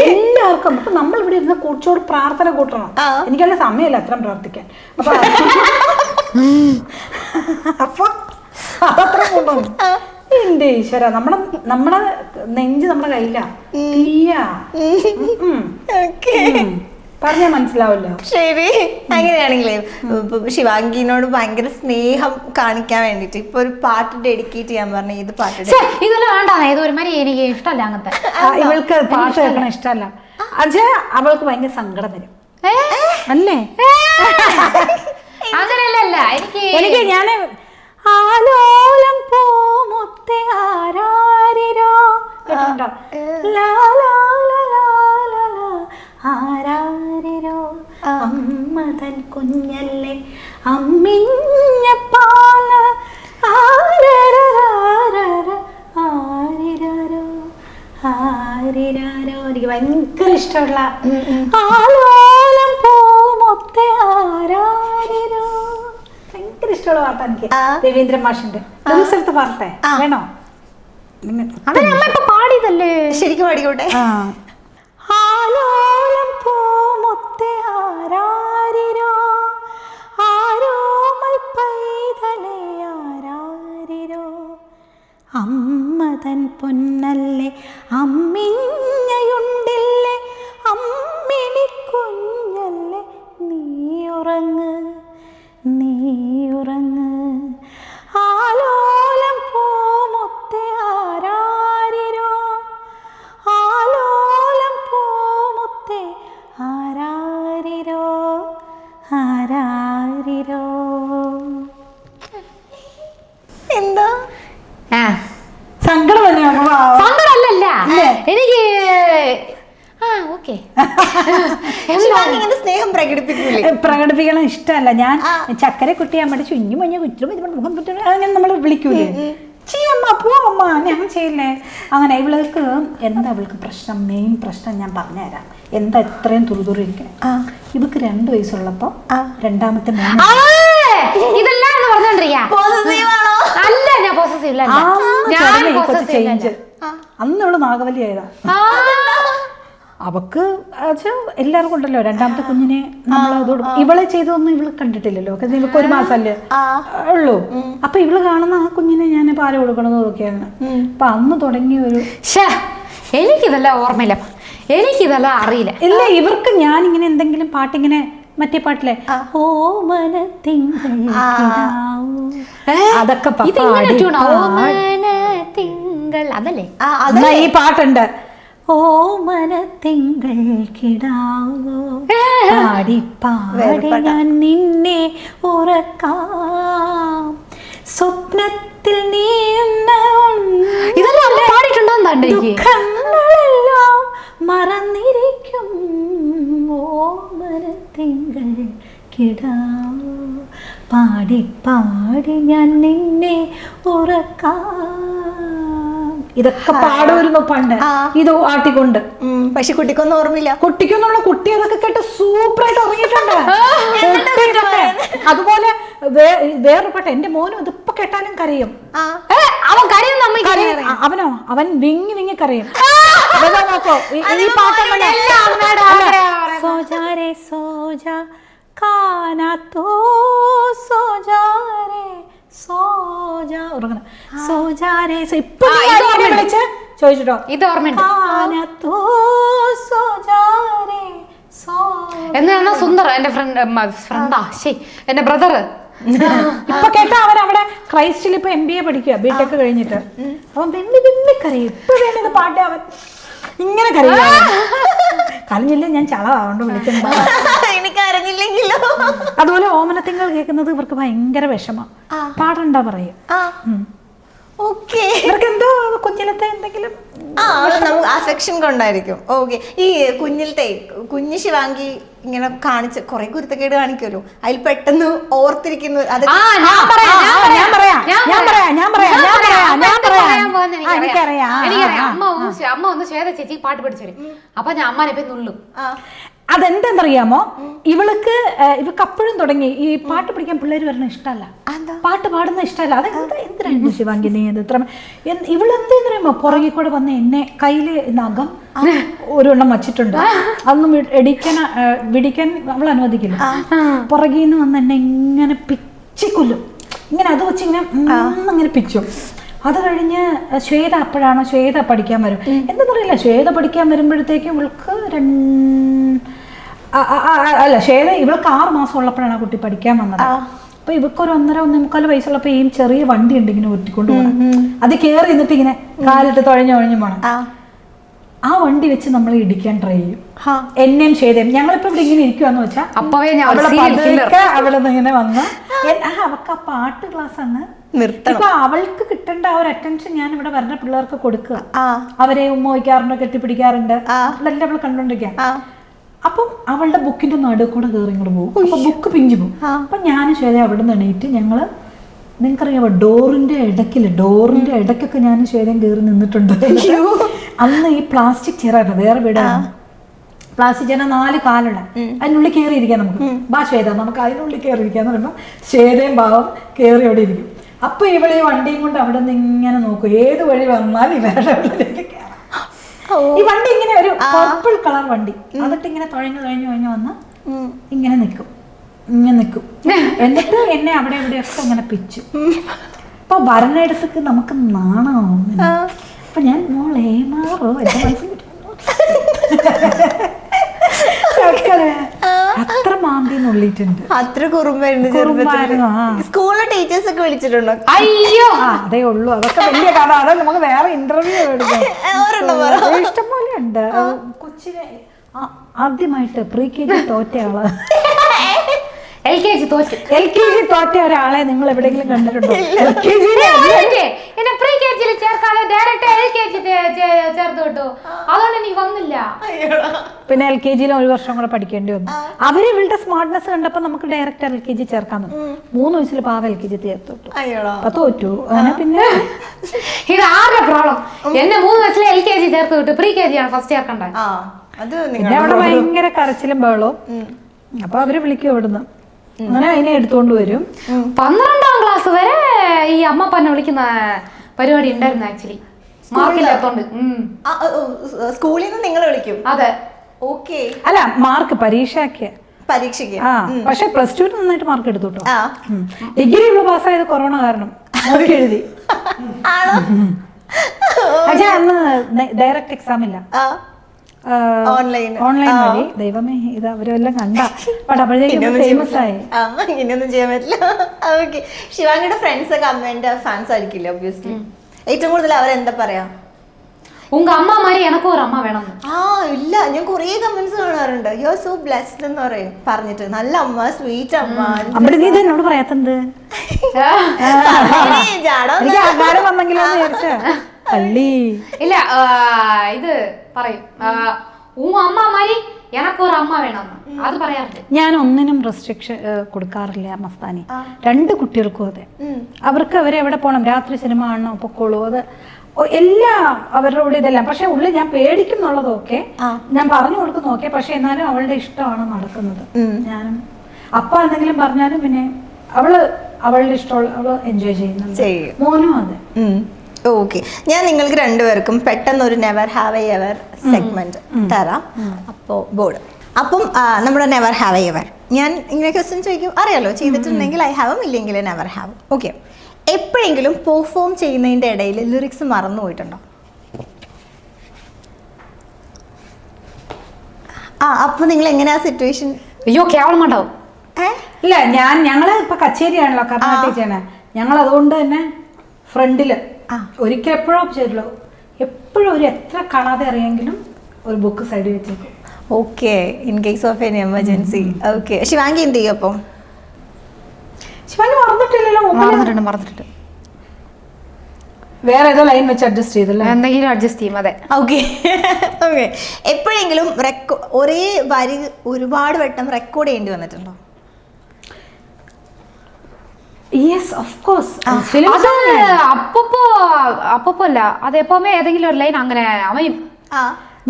എല്ലാവർക്കും അപ്പൊ നമ്മൾ ഇവിടെ ഇരുന്ന് കുറച്ചോട് പ്രാർത്ഥന കൂട്ടണം. എനിക്കല്ല സമയമല്ല അത്രയും പ്രാർത്ഥിക്കാൻ. അപ്പൊ അതത്ര കൂട്ടണം. എന്റെ ഈശ്വര, നമ്മുടെ നെഞ്ച് നമ്മുടെ കയ്യിലാ. പറഞ്ഞാ മനസ്സിലാവല്ലോ. ശരി, അങ്ങനെയാണെങ്കിലേ ശിവാംഗിനോട് ഭയങ്കര സ്നേഹം കാണിക്കാൻ വേണ്ടിട്ട് ഇപ്പൊ ഒരു പാട്ട് ഡെഡിക്കേറ്റ് ചെയ്യാൻ പറഞ്ഞ ഏത് പാട്ട്? ഇതെല്ലാം വേണ്ട, ഇതൊരുമാതിരി എനിക്ക് ഇഷ്ടമല്ല അങ്ങനത്തെ. ഇവൾക്ക് പാട്ട് കേൾക്കണം ഇഷ്ടമല്ല. അജയ അവൾക്ക് ഭയങ്കര സങ്കടം വരും അല്ലേ? അങ്ങനെയല്ല, എനിക്ക് ഞാന് ആലോലം പൂമുത്തെ ആരാരിരോ കേട്ടോ, ആരാരിരോ അമ്മതൻ കുഞ്ഞല്ലേ അമ്മിഞ്ഞ പാല ആരിരോ ആരിരോ. എനിക്ക് ഭയങ്കര ഇഷ്ടമുള്ള ആലോലം പൂമുത്തെ ആരാരിരോ ഭയങ്കര ഇഷ്ടമുള്ള പാട്ടാ എനിക്ക്. രവീന്ദ്രൻ മാഷിന്റെ ഒരു സ്ഥലത്ത് പാടട്ടെ വേണോ? പാടിയതല്ലേ, ശരിക്കും പാടിക്കോട്ടെ. ആലോലം പൂമുത്തെ ആരാരിരോ ആരോമൽ പൈതലേ ആരാരിരോ അമ്മതൻ പൊന്നല്ലേ അമ്മിഞ്ഞയുണ്ടില്ലേ അമ്മിണി കുഞ്ഞല്ലേ നീ ഉറങ്ങ് ആലോലം പൂമുത്തെ ആരാ ആരിരാരിരോ. എന്താ സങ്കടം തന്നെയാണ്. സങ്കടമല്ല എനിക്ക്. ഓക്കെ. ഇങ്ങനെ സ്നേഹം പ്രകടിപ്പിക്കൂലേ? പ്രകടിപ്പിക്കണം ഇഷ്ടമല്ല. ഞാൻ ചക്കര കുട്ടിയാൻ വേണ്ടി ചുഞ്ഞു മഞ്ഞ കുറ്റും അങ്ങനെ നമ്മൾ വിളിക്കൂലേ, ചെയ്യമ്മ പോ അമ്മ, ഞാൻ ചെയ്യില്ലേ. അങ്ങനെ ഇവൾക്ക് എന്താ അവൾക്ക് പ്രശ്നം, മെയിൻ പ്രശ്നം ഞാൻ പറഞ്ഞുതരാം. എന്താ ഇത്രയും തുറുതുറു ഇരിക്കണേ. ഇവക്ക് 2 വയസ്സുള്ളപ്പോ രണ്ടാമത്തെ ചേഞ്ച്. അന്ന് ഇവള് നാഗവല്ലി ആയതാ. അവക്ക് എല്ലാവർക്കും ഉണ്ടല്ലോ രണ്ടാമത്തെ കുഞ്ഞിനെ നമ്മളതോട് ഇവളെ ചെയ്തൊന്നും ഇവള് കണ്ടിട്ടില്ലല്ലോ. ഇവൾക്ക് 1 മാസമല്ലേ ഉള്ളൂ. അപ്പൊ ഇവള് കാണുന്ന ആ കുഞ്ഞിനെ ഞാൻ പാല് കൊടുക്കണമെന്ന് നോക്കിയാണ്. അപ്പൊ അന്ന് തുടങ്ങിയ ഒരു എനിക്കിതെല്ലാം ഓർമ്മയില്ല, എനിക്കിതെല്ലാം അറിയില്ല. ഇല്ല, ഇവർക്ക് ഞാനിങ്ങനെ എന്തെങ്കിലും പാട്ടിങ്ങനെ മറ്റേ പാട്ടിലെ ഓമനത്തിങ്കൾ അതൊക്കെ അതല്ലേ ഈ പാട്ടുണ്ട്. ഓമനത്തിങ്കൾ കിടാവോ പാടി പാടി ഞാൻ നിന്നെ ഉറക്കാം സ്വപ്നത്തിൽ ദുഃഖങ്ങളെല്ലാം മറന്നിരിക്കും ഓമനത്തിങ്കൾ കിടാവോ പാടി പാടി ഞാൻ നിന്നെ ഉറക്കാം. ഇതൊക്കെ പാടുമായിരുന്നു പണ്ട് ഇത് ആട്ടിക്കൊണ്ട്. പക്ഷെ കുട്ടിക്കൊന്നും ഓർമ്മയില്ല. കുട്ടിക്കൊന്നുള്ള കുട്ടി അതൊക്കെ കേട്ട് സൂപ്പറായിട്ട് ഉറങ്ങിയിട്ടുണ്ട്. അതുപോലെ വേറൊരു പാട്ട് എന്റെ മോനും ഇതിപ്പോ കേട്ടാലും കരയും. അവനോ അവൻ വിങ്ങി വിങ്ങി കരയും. നോക്കോ ഈ പാട്ട് സോജാരെ സോജാ കാനാത്തോ സോജാരെ സോജാ ഉറങ്ങണം സോജാരെ ചോദിച്ചിട്ടോ ഇത് ഓർമ്മയുണ്ട്. എന്നാ സുന്ദർ എന്റെ ഫ്രണ്ടാ എന്റെ ബ്രദർ ഇപ്പൊ കേട്ടാ അവൻ അവിടെ ക്രൈസ്റ്റിൽ ഇപ്പൊ MBA പഠിക്കുക, BTech കഴിഞ്ഞിട്ട്. അവൻ വെമ്മി കരയും. ഇപ്പൊ വേണ്ടത് പാട്ട് അവൻ ഇങ്ങനെ കരയുക. കരഞ്ഞില്ല ഞാൻ ചളവാണ്ട് വിളിക്കുന്നു. എനിക്കറിഞ്ഞില്ലെങ്കിലോ. അതുപോലെ ഓമനത്തിങ്കൾ കേൾക്കുന്നത് ഇവർക്ക് ഭയങ്കര വിഷമം. പാടണ്ട പറയും. ഇവർക്ക് എന്തോ കുഞ്ഞിലത്തെ എന്തെങ്കിലും നമുക്ക് അഫെക്ഷൻ കൊണ്ടായിരിക്കും. ഓക്കെ. ഈ കുഞ്ഞിലത്തെ കുഞ്ഞ് ശിവാങ്കി ഇങ്ങനെ കാണിച്ച് കുറെ കുരുത്തക്കേട് കാണിക്കുമല്ലോ, അതിൽ പെട്ടെന്ന് ഓർത്തിരിക്കുന്നു. അമ്മ ഒന്ന് ശ്വേത ചേച്ചി പാട്ട് പഠിച്ചു. അപ്പൊ ഞാൻ അമ്മനെ പോയി നുള്ളും. അതെന്തെന്നറിയാമോ, ഇവൾക്ക് അപ്പോഴും തുടങ്ങി ഈ പാട്ട് പഠിക്കാൻ പിള്ളേർ വരണ ഇഷ്ടമല്ല, പാട്ട് പാടുന്ന ഇഷ്ടമല്ല. അതെന്താ എന്തിനായിരുന്നു ശിവാങ്കി നീ ഇത്ര ഇവളെന്തെന്നറിയാമോ, പുറകെ കൂടെ വന്ന് എന്നെ കയ്യില് നഖം ഒരെണ്ണം വച്ചിട്ടുണ്ട്. അതൊന്നും വിടിക്കാൻ അവൾ അനുവദിക്കില്ല. പുറകിൽ നിന്ന് വന്ന് എന്നെ ഇങ്ങനെ പിച്ചിക്കൊല്ലും. ഇങ്ങനെ അത് വെച്ച് ഇങ്ങനെ പിച്ചും. അത് കഴിഞ്ഞ് ശ്വേത അപ്പോഴാണോ ശ്വേത പഠിക്കാൻ വരും എന്താ പറയില്ല. ശ്വേത പഠിക്കാൻ വരുമ്പോഴത്തേക്കും ഇവൾക്ക് ശ്വേത ഇവൾക്ക് 6 മാസം ഉള്ളപ്പോഴാണ് ആ കുട്ടി പഠിക്കാൻ വന്നത്. അപ്പൊ ഇവൾക്ക് ഒരു 1.5-1.25 വയസ്സുള്ളപ്പോ ഈ ചെറിയ വണ്ടി ഉണ്ട് ഇങ്ങനെ ഒറ്റിക്കൊണ്ട് പോകണം. അത് കയറി എന്നിട്ട് ഇങ്ങനെ കാലിട്ട് തുഴഞ്ഞു പോകണം. ആ വണ്ടി വെച്ച് നമ്മൾ ഇടിക്കാൻ ട്രൈ ചെയ്യും. എന്നെയും ശ്വേതയും ഞങ്ങളിപ്പോ ഇവിടെ ഇങ്ങനെ ഇരിക്കുവാന്ന് വെച്ചാൽ അവള് ഇങ്ങനെ വന്ന് അവൾക്ക് ആ പാട്ട് ക്ലാസ് അങ്ങ് ഇപ്പൊ അവൾക്ക് കിട്ടേണ്ട ആ ഒരു അറ്റൻഷൻ ഞാൻ ഇവിടെ വരുന്ന പിള്ളേർക്ക് കൊടുക്കുക. അവരെ ഉമ്മ വയ്ക്കാറുണ്ട്, കെട്ടിപ്പിടിക്കാറുണ്ട്, അതെല്ലാം അവൾ കണ്ടോണ്ടിരിക്കാം. അപ്പം അവളുടെ ബുക്കിന്റെ നടുക്കൂടെ കയറി ഇങ്ങോട്ട് പോകും. അപ്പൊ ബുക്ക് പിഞ്ചു പോകും. അപ്പൊ ഞാൻ ശ്വേത അവിടെ നിന്ന് എണീറ്റ് ഞങ്ങള് നിങ്ങൾക്കറിയാമോ ഡോറിന്റെ ഇടയ്ക്കൊക്കെ ഞാൻ ശ്വേതയും കയറി നിന്നിട്ടുണ്ട്. അന്ന് ഈ പ്ലാസ്റ്റിക് ചെയറായിരുന്നു, വേറെ വീടാണ്. പ്ലാസ്റ്റിക് ചെയർ 4 കാലുള്ള അതിനുള്ളിൽ കയറിയിരിക്കാം നമുക്ക്. ബാ ശ്വേത നമുക്ക് അതിനുള്ളിൽ കയറിയിരിക്കാന്ന് പറയുമ്പോൾ ശ്വേതയും ഭാവം കയറി അവിടെ ഇരിക്കും. അപ്പൊ ഇവള് ഈ വണ്ടിയും കൊണ്ട് അവിടെ നിന്ന് ഇങ്ങനെ നോക്കും, ഏത് വഴി വന്നാൽ ഇവരുടെ ഉള്ളിലേക്ക് കയറാം. ഈ വണ്ടി ഇങ്ങനെ ഒരു പർപ്പിൾ കളർ വണ്ടി, എന്നിട്ട് ഇങ്ങനെ തുഴഞ്ഞു വന്ന് ഇങ്ങനെ നിൽക്കും. എന്നിട്ട് എന്നെ അവിടെ എവിടെയൊക്കെ ഇങ്ങനെ പിച്ചു. അപ്പൊ വരണയിടത്തേക്ക് നമുക്ക് നാണമാവും. അപ്പൊ ഞാൻ മോളെ മാറോ എന്റെ മനസ്സിൽ അത്ര മാന്തി നുള്ളിട്ടുണ്ട്. അത്ര കുറുമ്പായിരുന്നു. സ്കൂളിലെ ടീച്ചേഴ്സ് ഒക്കെ വിളിച്ചിട്ടുണ്ടോ? അയ്യോ അതേ ഉള്ളൂ. അതൊക്കെ വലിയ കഥ. അതെ നമുക്ക് വേറെ ഇന്റർവ്യൂ എടുക്കാം, ഇഷ്ടംപോലെ ഉണ്ട്. കൊച്ചിനെ ആദ്യമായിട്ട് പ്രീ KG തോറ്റയാള് LKG തോറ്റ്. LKG തോറ്റ ഒരാളെ നിങ്ങൾ എവിടെയെങ്കിലും കണ്ടിട്ടുണ്ടോ? LKG എന്നെ പ്രീ കെജിയിൽ ചേർക്കാതെ ഡയറക്റ്റ് LKG ചേർത്ത് വിട്ടു. അതുകൊണ്ട് എനിക്ക് വന്നില്ല. പിന്നെ LKG ഒരു വർഷം കൂടെ പഠിക്കേണ്ടി വന്നു. അവര് ഇവളുടെ സ്മാർട്ട്നെസ് കണ്ടപ്പോ നമുക്ക് ഡയറക്റ്റ് LKG ചേർക്കാൻ തന്നു. 3 വയസ്സിൽ പാവ LKG ചേർത്ത് വിട്ടു. അപ്പൊ തോറ്റു. അങ്ങനെ പിന്നെ ഇത് ആരുടെ പ്രോബ്ലം? എന്നെ 3 വയസ്സിൽ LKG ചേർത്ത് വിട്ടു. പ്രീ KG ആണ് ഫസ്റ്റ് ചേർക്കണ്ടത്. പിന്നെ അവിടെ ഭയങ്കര കരച്ചിലും ബഹളവും. അപ്പൊ അവര് വിളിക്കും ഇവിടുന്ന്. അങ്ങനെ അതിനെ എടുത്തോണ്ട് വരും. 12ാം ക്ലാസ് വരെ ഈ അമ്മപ്പന്നെ വിളിക്കുന്ന പരിപാടി ഉണ്ടായിരുന്നു ആക്ച്വലി. മാർക്കില്ലാത്തോണ്ട്. സ്കൂളിൽ നിന്ന് നിങ്ങൾ വിളിക്കും? അതെ. ഓക്കെ. അല്ല, മാർക്ക് പരീക്ഷയ്ക്ക്. ആ, പക്ഷെ +2 നന്നായിട്ട് മാർക്ക് എടുത്തു കേട്ടോ. ഡിഗ്രി ഇവിടെ പാസ്സായത് കൊറോണ കാരണം എഴുതി. പക്ഷെ അന്ന് ഡയറക്റ്റ് എക്സാം ഇല്ല, ഓൺലൈൻ വഴി. ദൈവമേ, ഇത് അവരെല്ലാം കണ്ട ഫേമസ് ആയി. ഇങ്ങനെയൊന്നും ചെയ്യാൻ പറ്റില്ല. ഓക്കെ. ശിവാംഗിയുടെ ഫ്രണ്ട്സ് ഒക്കെ അമ്മേന്റെ ഫാൻസ് ആയിരിക്കില്ല ഒബ്വിയസ്ലി. ഏറ്റവും കൂടുതൽ അവരെന്താ പറയാ? ഉങ്ക അമ്മ മാരി എനക്കും ഒരു അമ്മ വേണം. ഇല്ല, ഞാൻ കുറേ കമന്റ്സ് കാണാറുണ്ട്. യു ആർ സോ ബ്ലെസ്ഡ് എന്ന് പറയും പറഞ്ഞിട്ട്. നല്ല അമ്മ, സ്വീറ്റ് അമ്മ. നീ എന്നോട് പറയാത്തത് ഇല്ല, ഇത് പറയും അമ്മ മാരി എനക്കൊരു അമ്മ വേണം, അത് പറയാറുണ്ട്. ഞാൻ ഒന്നിനും റെസ്ട്രിക്ഷൻ കൊടുക്കാറില്ല മസ്താനി. 2 കുട്ടികൾക്കും അതെ. അവർക്ക് അവരെവിടെ പോകണം, രാത്രി സിനിമ കാണണം, പൊക്കോളൂ, അത് എല്ലാം അവരുടെ ഉള്ളിൽ ഇതെല്ലാം. പക്ഷെ ഉള്ളിൽ ഞാൻ പേടിക്കുന്നുള്ളതൊക്കെ ഞാൻ പറഞ്ഞു കൊടുക്കുന്നൊക്കെ. പക്ഷെ എന്നാലും അവളുടെ ഇഷ്ടമാണ് നടക്കുന്നത്. ഞാനും അപ്പ എന്തെങ്കിലും പറഞ്ഞാലും പിന്നെ അവളുടെ ഇഷ്ടമുള്ള അവള് എൻജോയ് ചെയ്യുന്നുണ്ട്. മോനും അതെ. ഓക്കെ. ഞാൻ നിങ്ങൾക്ക് 2 പേർക്കും പെട്ടെന്ന് ഒരു never have A ever segment തരാം. അപ്പോൾ ബോർഡ്. അപ്പം നമ്മുടെ നെവർ ഹാവ് എ എവർ ഞാൻ ഇങ്ങനെ ക്വസ്റ്റ്യൻ ചോദിക്കും. അറിയാലോ, ചെയ്തിട്ടുണ്ടെങ്കിൽ ഐ ഹാവും, ഇല്ലെങ്കിൽ നെവർ ഹാവ്. ഓക്കെ. എപ്പോഴെങ്കിലും പെർഫോം ചെയ്യുന്നതിൻ്റെ ഇടയിൽ ലിറിക്സ് മറന്നു പോയിട്ടുണ്ടോ? അപ്പൊ നിങ്ങൾ എങ്ങനെയാ സിറ്റുവേഷൻ? അയ്യോ, കേവലം ഉണ്ടാവും. ഇല്ല, ഞങ്ങള് ഇപ്പൊ കച്ചേരിയാണല്ലോ കർണാടക ചെയ്യണേ. ഞങ്ങൾ അതുകൊണ്ട് തന്നെ ഫ്രണ്ടില് ഒരിക്കൽ എപ്പോഴോ ചെയ്തല്ലോ, എപ്പോഴും ഒരു എത്ര കാണാതെ അറിയെങ്കിലും ഒരു ബുക്ക് സൈഡിൽ വെച്ചേക്കും. Okay, in case of N emergency. Okay. Shivangi എന്ത് ചെയ്യും അപ്പോൾ? ശിവാംഗി മറന്നിട്ടില്ലല്ലോ. മറന്നിട്ടുണ്ട്. വേറെ ഏതോ ലൈൻ വെച്ച് അഡ്ജസ്റ്റ് ചെയ്തല്ലോ, എന്തെങ്കിലും അഡ്ജസ്റ്റ് ചെയ്യും. അതെ. ഓക്കെ. ഓക്കെ. എപ്പോഴെങ്കിലും ഒരേ വരി ഒരുപാട് വട്ടം റെക്കോർഡ് ചെയ്യേണ്ടി വന്നിട്ടുണ്ടോ? Yes, of course. അപ്പോ അല്ല, അത് എപ്പോമേ ഏതെങ്കിലും ഒരു ലൈൻ അങ്ങനെ അവയും.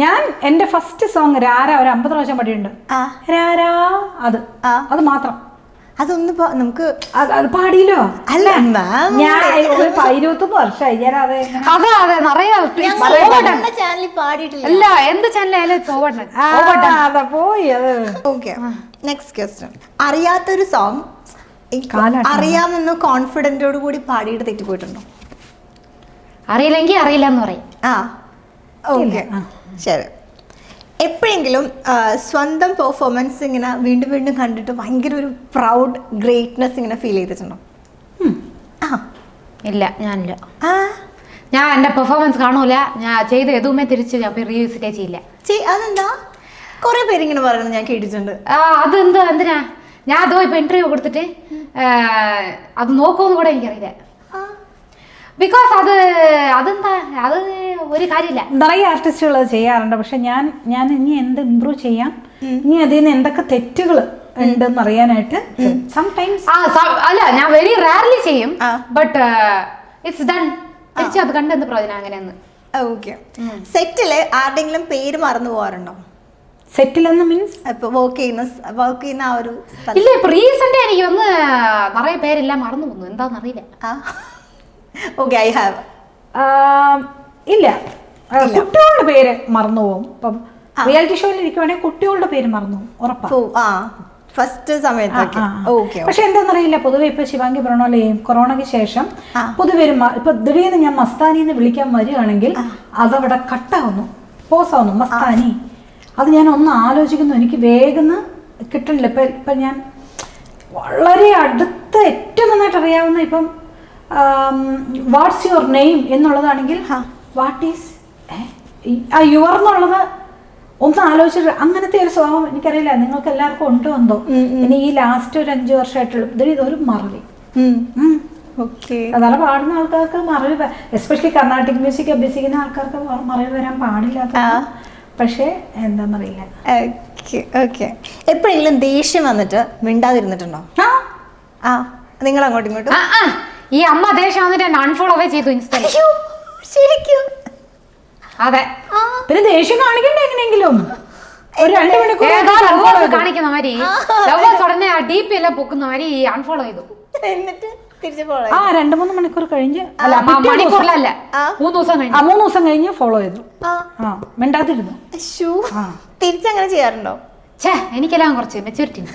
ഞാൻ എന്റെ ഫസ്റ്റ് സോങ് രാര ഒരു 50 പ്രാവശ്യം പാടിയിട്ടുണ്ട്. രാരാ, അത് മാത്രം. അതൊന്ന് നമുക്ക് അത് പാടിയില്ലോ. അല്ല ഞാൻ 21 വർഷമായി ഞാൻ ചാനലിൽ പാടിയിട്ടില്ല. അല്ല, എന്ത് ചാനലായാലും പോയി അത്. ഓക്കെ. Next question. അറിയാത്തൊരു സോങ് അറിയാമെന്ന് കോൺഫിഡന്റോട് കൂടി പാടിയിട്ട് തെറ്റിപ്പോയിട്ടുണ്ടോ? അറിയില്ലെങ്കിൽ അറിയില്ല എന്ന് പറയും. ഓക്കെ, ശരി. എപ്പോഴെങ്കിലും സ്വന്തം പെർഫോമൻസ് ഇങ്ങനെ വീണ്ടും വീണ്ടും കണ്ടിട്ട് ഭയങ്കര ഒരു പ്രൗഡ് ഗ്രേറ്റ്നെസ് ഇങ്ങനെ ഫീൽ ചെയ്തിട്ടുണ്ടോ? ഇല്ല, ഞാനില്ല. ഞാൻ എൻ്റെ പെർഫോമൻസ് കാണൂല, ഞാൻ ചെയ്ത എതുമേ തിരിച്ച് ഞാൻ റീവിസിറ്റേ ചെയ്യില്ല. അതെന്താ? കുറെ പേരിങ്ങനെ പറയുന്നത് ഞാൻ കേട്ടിട്ടുണ്ട്. അതെന്താ, എന്തിനാ? ഞാൻ അതോ ഇപ്പൊ ഇന്റർവ്യൂ കൊടുത്തിട്ട് അത് നോക്കുമെന്ന് കൂടെ എനിക്കറിയില്ല. ബിക്കോസ് അതെന്താ, അത് ഒരു കാര്യമില്ല. നിറയെ ആർട്ടിസ്റ്റുകൾ ചെയ്യാറുണ്ട്. പക്ഷെ ഞാൻ ഇനി എന്ത് ഇമ്പ്രൂവ് ചെയ്യാം, ഇനി അതിൽ നിന്ന് എന്തൊക്കെ തെറ്റുകൾ ഉണ്ടെന്ന് അറിയാനായിട്ട് സംടൈംസ്. അല്ല, ഞാൻ വെരി റയർലി ചെയ്യും. But it's done. തിരിച്ചു അത് കണ്ടെന്ത് പ്രയോജനം അങ്ങനെയെന്ന്. ഓക്കെ. സെറ്റില് ആരുടെങ്കിലും പേര് മറന്നു പോകാറുണ്ടോ? സെറ്റിലെന്ന് മീൻസ് ഇപ്പൊ വർക്ക് ചെയ്യുന്ന ആ ഒരു ഇല്ല. ഇപ്പൊ റീസെന്റ് എനിക്ക് ഒന്ന് നിറയെ പേരെല്ലാം മറന്നു പോകുന്നു, എന്താന്നറിയില്ല. Okay, I have. ഇല്ല, കുട്ടികളുടെ പേര് മറന്നു പോകും. ഇപ്പം റിയാലിറ്റി ഷോയിൽ ഇരിക്കുവാണെങ്കിൽ കുട്ടികളുടെ പേര് മറന്നു ഉറപ്പാണ് ഫസ്റ്റ് സമയത്തൊക്കെ. പക്ഷെ എന്താണെന്നറിയില്ല, പൊതുവെ ഇപ്പൊ ശിവാംഗി പറഞ്ഞോലെയും കൊറോണയ്ക്ക് ശേഷം പൊതുവെ ഇപ്പൊ ദിടീർന്ന് ഞാൻ മസ്താനിന്ന് വിളിക്കാൻ വരികയാണെങ്കിൽ അതവിടെ കട്ടാവുന്നു, പോസാവുന്നു മസ്താനി. അത് ഞാൻ ഒന്ന് ആലോചിക്കുന്നു, എനിക്ക് വേഗം കിട്ടണില്ല. ഇപ്പം ഞാൻ വളരെ അടുത്ത ഏറ്റവും നന്നായിട്ട് അറിയാവുന്ന ഇപ്പം വാട്ട്സ് യുവർ നെയിം എന്നുള്ളതാണെങ്കിൽ വാട്ട് ഈസ് യുവർ എന്നുള്ളത് ഒന്ന് ആലോചിച്ചിട്ട് അങ്ങനത്തെ ഒരു സ്വഭാവം എനിക്കറിയില്ല, നിങ്ങൾക്ക് എല്ലാവർക്കും ഉണ്ടോ എന്തോ. ഇനി ഈ ലാസ്റ്റ് ഒരു 5 വർഷമായിട്ടുള്ള ഇതൊരു മറവി. സാധാരണ പാടുന്ന ആൾക്കാർക്ക് മറവി, എസ്പെഷ്യലി കർണാട്ടിക് മ്യൂസിക് അഭ്യസിക്കുന്ന ആൾക്കാർക്ക് മറവി വരാൻ പാടില്ലാത്ത, പക്ഷേ എന്താന്നറിയില്ല. എപ്പോഴെങ്കിലും ദേഷ്യം വന്നിട്ട് മിണ്ടാതിരുന്നിട്ടുണ്ടോ? നിങ്ങൾ അങ്ങോട്ടും ഇങ്ങോട്ടും? ഈ അമ്മ ദേഷ്യം വന്നിട്ട് എന്നെ അൺഫോളോവേ ചെയ്തു ഇൻസ്റ്റയിൽ. ശരിക്കും? അതെ. പിന്നെ ദേഷ്യം കാണിക്കണ്ടേ എങ്ങനെയെങ്കിലും? ഒരു 2 മണിക്കൂർ കാണിക്കുന്ന മാതിരി ലവേഴ്സ് ഉടനെ ആ DP എല്ലാം പൊക്കുന്ന മാതിരി അൺഫോളോ ചെയ്തു. എന്നിട്ട് തിരിച്ചു ഫോളോ? 2-3 മണിക്കൂർ കഴിഞ്ഞ്, മണിക്കൂറിലല്ല 3 ദിവസം കഴിഞ്ഞ്, 3 ദിവസം കഴിഞ്ഞ് ഫോളോ ചെയ്തു. മിണ്ടാതിരുന്നു. തിരിച്ചങ്ങനെ ചെയ്യാറുണ്ടോ? എനിക്കെല്ലാം കുറച്ച് മെച്ചൂരിറ്റി ഉണ്ട്.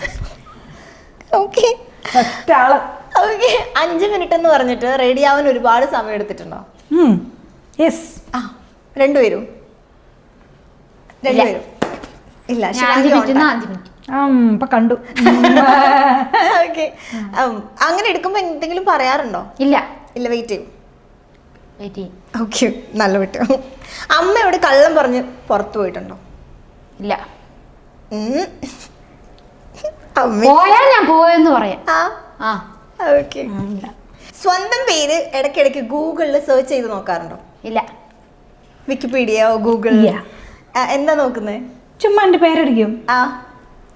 5 മിനിറ്റ് എന്ന് പറഞ്ഞിട്ട് റെഡി ആവാൻ ഒരുപാട് സമയം എടുത്തിട്ടുണ്ടോ? രണ്ടുപേരും ഇല്ല. ഇപ്പൊ കണ്ടു. അങ്ങനെ എടുക്കുമ്പോ എന്തെങ്കിലും പറയാറുണ്ടോ? ഇല്ല. വെയിറ്റ് ചെയ്യും. ഓക്കെ, നല്ല വിട്ടു. അമ്മയോട് കള്ളം പറഞ്ഞ് പുറത്തു പോയിട്ടുണ്ടോ? ഇല്ല. പോയാ ഞാൻ പോയെന്ന് പറയാം. സ്വന്തം പേര് ഇടയ്ക്കിടയ്ക്ക് ഗൂഗിളിൽ സെർച്ച് ചെയ്ത് നോക്കാറുണ്ടോ? ഇല്ല. വിക്കിപീഡിയയോ ഗൂഗിളിൽ എന്താ നോക്കുന്നത്? ചുമ്മാ എന്റെ പേരടിക്കും.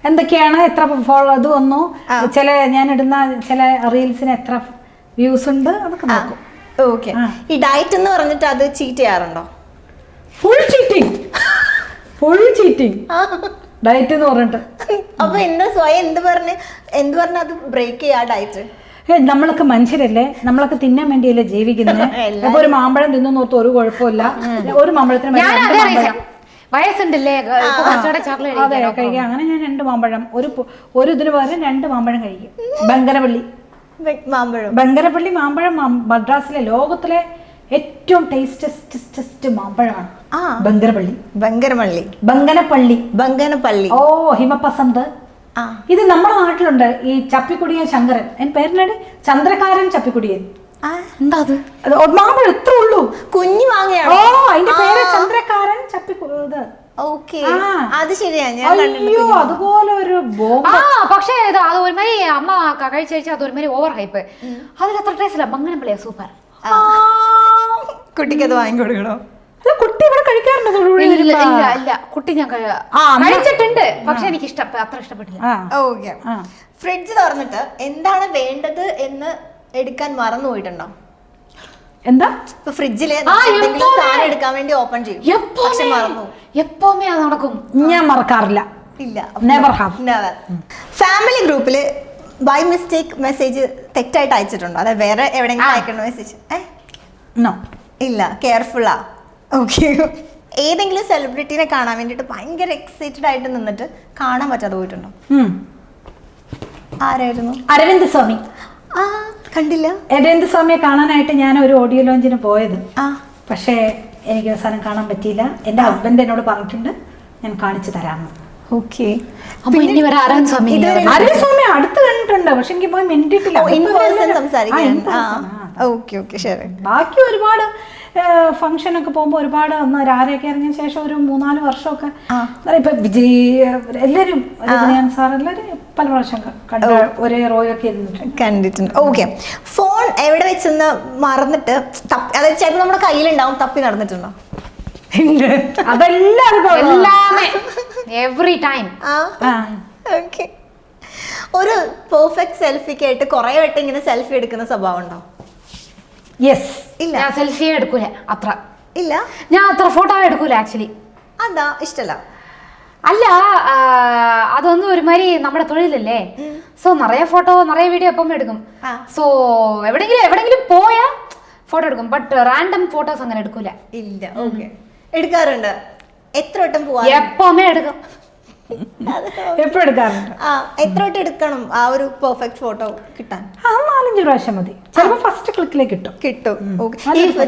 എന്തൊക്കെയാണ്, എത്ര ഫോളോ അത് വന്നു, ഞാൻ ഇടുന്ന ചില റീൽസിന് എത്ര വ്യൂസ് ഉണ്ട്, അതൊക്കെ നോക്കും. ഓക്കെ. ഈ ഡയറ്റ് എന്ന് പറഞ്ഞിട്ട് അത് ചീറ്റ് ചെയ്യാറുണ്ടോ? ഫുൾ ചീറ്റിംഗ് ഡയറ്റ് എന്ന് പറഞ്ഞിട്ട്. അപ്പൊ എന്താ സ്വയം എന്ത് പറഞ്ഞ അത് ബ്രേക്ക് ചെയ്യാ ഡയറ്റ്? നമ്മളൊക്കെ മനുഷ്യരല്ലേ, നമ്മളൊക്കെ തിന്നാൻ വേണ്ടിയല്ലേ ജീവിക്കുന്നത്. അപ്പൊ ഒരു മാമ്പഴം തിന്നോർത്ത് ഒരു കുഴപ്പമില്ല. ഒരു മാമ്പഴത്തിന് വയസ്സുണ്ടല്ലേ കഴിക്കുക. അങ്ങനെ ഞാൻ 2 മാമ്പഴം, ഒരു ഇതിന് പകരം 2 മാമ്പഴം കഴിക്കും. ബംഗരപ്പള്ളി മാമ്പഴം മദ്രാസിലെ ലോകത്തിലെ ഏറ്റവും ടേസ്റ്റസ്റ്റ് മാമ്പഴമാണ് ബംഗനപ്പള്ളി. ഓ, ഹിമപസന്ത്. ഇത് നമ്മുടെ നാട്ടിലുണ്ട്. ഈ ചപ്പിക്കുടിയൻ ശങ്കരൻ, എൻ പേരിനാണ് ചന്ദ്രകാരൻ ചപ്പിക്കുടിയൻ. എന്താ അത്? മാമ്പഴം എത്ര ഉള്ളൂ, കുഞ്ഞു വാങ്ങിയാണ്. ഓ, അതിന്റെ പേര് ചന്ദ്രകാരൻ ചപ്പിക്കുടി. അത് ശരിയാ. അയ്യോ, അതുപോലെ ഒരു പക്ഷേ അത് ഒരുമാതിരി അമ്മ കഴിച്ചു അത് ഒരുമാതിരി ഓവർ ഹൈപ്പ്. അതിലത്ര ടേസ്റ്റ് ഇല്ല. ബംഗനപ്പള്ളിയാ സൂപ്പർ. കുട്ടിക്ക് അത് വാങ്ങിക്കൊടുക്കണോ? കുട്ടി ഇവിടെ കഴിക്കാറുണ്ട്? ഇല്ല, കുട്ടി ഞാൻ കഴിച്ചിട്ടുണ്ട്, പക്ഷെ എനിക്ക് അത്ര ഇഷ്ടപ്പെട്ടില്ല. ഫ്രിഡ്ജ് തുറന്നിട്ട് എന്താണ് വേണ്ടത് എന്ന് എടുക്കാൻ മറന്നു പോയിട്ടുണ്ടോ? എന്താ? ഇപ്പൊ ഫ്രിഡ്ജില് സാധനം എടുക്കാൻ വേണ്ടി ഓപ്പൺ ചെയ്യും, പക്ഷെ മറന്നു. എപ്പോഴും അത് നടക്കും. ഞാൻ മറക്കാറില്ല. ഇല്ല, നെവർ ഹാവ്. ഫാമിലി ഗ്രൂപ്പില് ബൈ മിസ്റ്റേക്ക് മെസ്സേജ് തെറ്റായിട്ട് അയച്ചിട്ടുണ്ടോ? അതായത് വേറെ എവിടെയെങ്കിലും അയക്കണ മെസ്സേജ്? ഇല്ല, കെയർഫുള്ളാ. ഓക്കെ. ഏതെങ്കിലും സെലിബ്രിറ്റീനെ കാണാൻ വേണ്ടിട്ട് ഭയങ്കര എക്സൈറ്റഡ് ആയിട്ട് നിന്നിട്ട് കാണാൻ പറ്റാതെ പോയിട്ടുണ്ടോ? ആരായിരുന്നു? അരവിന്ദ് സ്വാമി. കണ്ടില്ല. അരവിന്ദ് സ്വാമിയെ കാണാനായിട്ട് ഞാൻ ഒരു ഓഡിയോ ലോഞ്ചിന് പോയത്, പക്ഷേ എനിക്ക് അവസാനം കാണാൻ പറ്റിയില്ല. എന്റെ ഹസ്ബൻഡ് എന്നോട് പറഞ്ഞിട്ടുണ്ട് ഞാൻ കാണിച്ചു തരാമെന്ന്. ഓക്കെ. അരവിന്ദ് സ്വാമി അടുത്ത് കണ്ടിട്ടുണ്ട്, പക്ഷെ എനിക്ക് പോയി മിണ്ടിട്ടില്ല. ബാക്കി ഒരുപാട് ഫംഗ്ഷൻ ഒക്കെ പോകുമ്പോൾ ഒരുപാട് രാരയൊക്കെ ഇറങ്ങിയ ശേഷം ഒരു 3-4 വർഷമൊക്കെ ഇപ്പൊ വിജയ് എല്ലാരും സാർ എല്ലാരും പല പ്രാവശ്യം കണ്ട ഒരേ റോയൊക്കെ കണ്ടിട്ടുണ്ട്. ഓക്കെ. ഫോൺ എവിടെ വെച്ചെന്ന് മറന്നിട്ട് അതായത് ചിലപ്പോൾ നമ്മുടെ കയ്യിലുണ്ടാവും, തപ്പി നടന്നിട്ടുണ്ടോ? Every time. ഓക്കെ. ഒരു പെർഫെക്റ്റ് സെൽഫിക്കായിട്ട് കുറെ വട്ടം ഇങ്ങനെ സെൽഫി എടുക്കുന്ന സ്വഭാവം ഉണ്ടോ? യെസ്. ഇല്ല, ഞാൻ സെൽഫി എടുക്കൂല. അത്ര ഇല്ല, ഞാൻ അത്ര ഫോട്ടോ എടുക്കൂല ആക്ച്വലി. അതാ ഇഷ്ടല്ല? അല്ല, അതൊന്നും ഒരുമാതിരി നമ്മുടെ തൊഴിലല്ലേ. സോ നിറയെ ഫോട്ടോ നിറയെ വീഡിയോ എപ്പം എടുക്കും. സോ എവിടെങ്കിലും പോയാ ഫോട്ടോ എടുക്കും, ബട്ട് റാൻഡം ഫോട്ടോസ് അങ്ങനെ എടുക്കൂല. ഇല്ല. ഓക്കെ. എടുക്കാറുണ്ട്. എത്ര വട്ടം പോവാ? എപ്പോമേ എടുക്കും. എപ്പോഴും എടുക്കാറുണ്ട്. എത്ര വട്ടം എടുക്കണം ആ ഒരു പെർഫെക്റ്റ് ഫോട്ടോ കിട്ടാൻ? 4-5 പ്രാവശ്യം മതി. ചിലപ്പോൾ ഫസ്റ്റ് ക്ലിക്കിലേക്ക് കിട്ടും.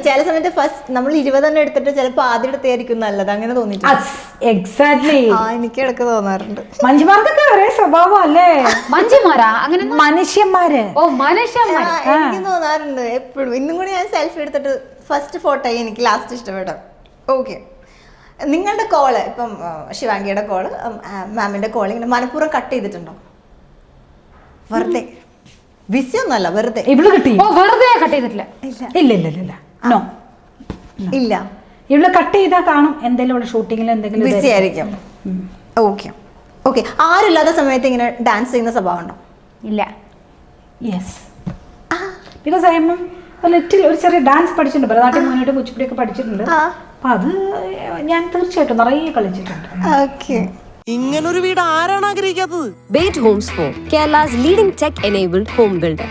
ചില സമയത്ത് ഫസ്റ്റ് നമ്മൾ 20 എടുത്തിട്ട് ചിലപ്പോൾ ആദ്യം എടുത്തായിരിക്കും നല്ലത്, അങ്ങനെ തോന്നിയിട്ടുണ്ട്. എക്സാക്ട്ലി. എനിക്ക് ഇടയ്ക്ക് തോന്നാറുണ്ട്. മഞ്ജുമാർക്കൊക്കെ ഒരേ സ്വഭാവം അല്ലേ? മഞ്ജുമാരാ അങ്ങനെ മനുഷ്യന്മാര്. ഓ, മനുഷ്യന്മാര്. എനിക്ക് തോന്നാറുണ്ട് എപ്പോഴും. ഇന്നും കൂടി ഞാൻ സെൽഫി എടുത്തിട്ട് ഫസ്റ്റ് ഫോട്ടോ എനിക്ക് ലാസ്റ്റ് ഇഷ്ടപ്പെട്ടു. ഓക്കെ. നിങ്ങളുടെ കോള് ഇപ്പം ശിവാംഗിയുടെ കോള് മാമിന്റെ കോൾ ഇങ്ങനെ മനഃപൂർവ്വം കട്ട് ചെയ്തിട്ടുണ്ടോ? വെറുതെ ബിസി ഒന്നല്ല, വെറുതെ. ഇവള് കിട്ടി ഓ വെറുതെ കട്ട് ചെയ്തിട്ടില്ല. ഇല്ല ഇല്ല ഇല്ല നോ ഇല്ല, ഇവള് കട്ട് ചെയ്താൽ കാണും എന്തെങ്കിലും ഇവിടെ ഷൂട്ടിങ്ങിൽ എന്തെങ്കിലും ബിസി ആയിരിക്കും. Okay okay. ആരില്ലാത്ത സമയത്ത് ഇങ്ങനെ ഡാൻസ് ചെയ്യുന്ന സ്വഭാവം ഉണ്ടോ? ഇല്ല. Yes, because I M little ഒരു ചെറിയ ഡാൻസ് പഠിച്ചിട്ടുണ്ട്, ഭരതനാട്യം മോഹിനിയാട്ടം കുച്ചിപ്പുടിയൊക്കെ പഠിച്ചിട്ടുണ്ട്. അപ്പൊ അത് ഞാൻ തീർച്ചയായിട്ടും നിറയെ കളിച്ചിട്ടുണ്ട്. ഓക്കെ. ഇങ്ങനൊരു വീട് ആരാണ് ആഗ്രഹിക്കാത്തത്? Bait Homes 4, Kerala's leading tech-enabled home builder.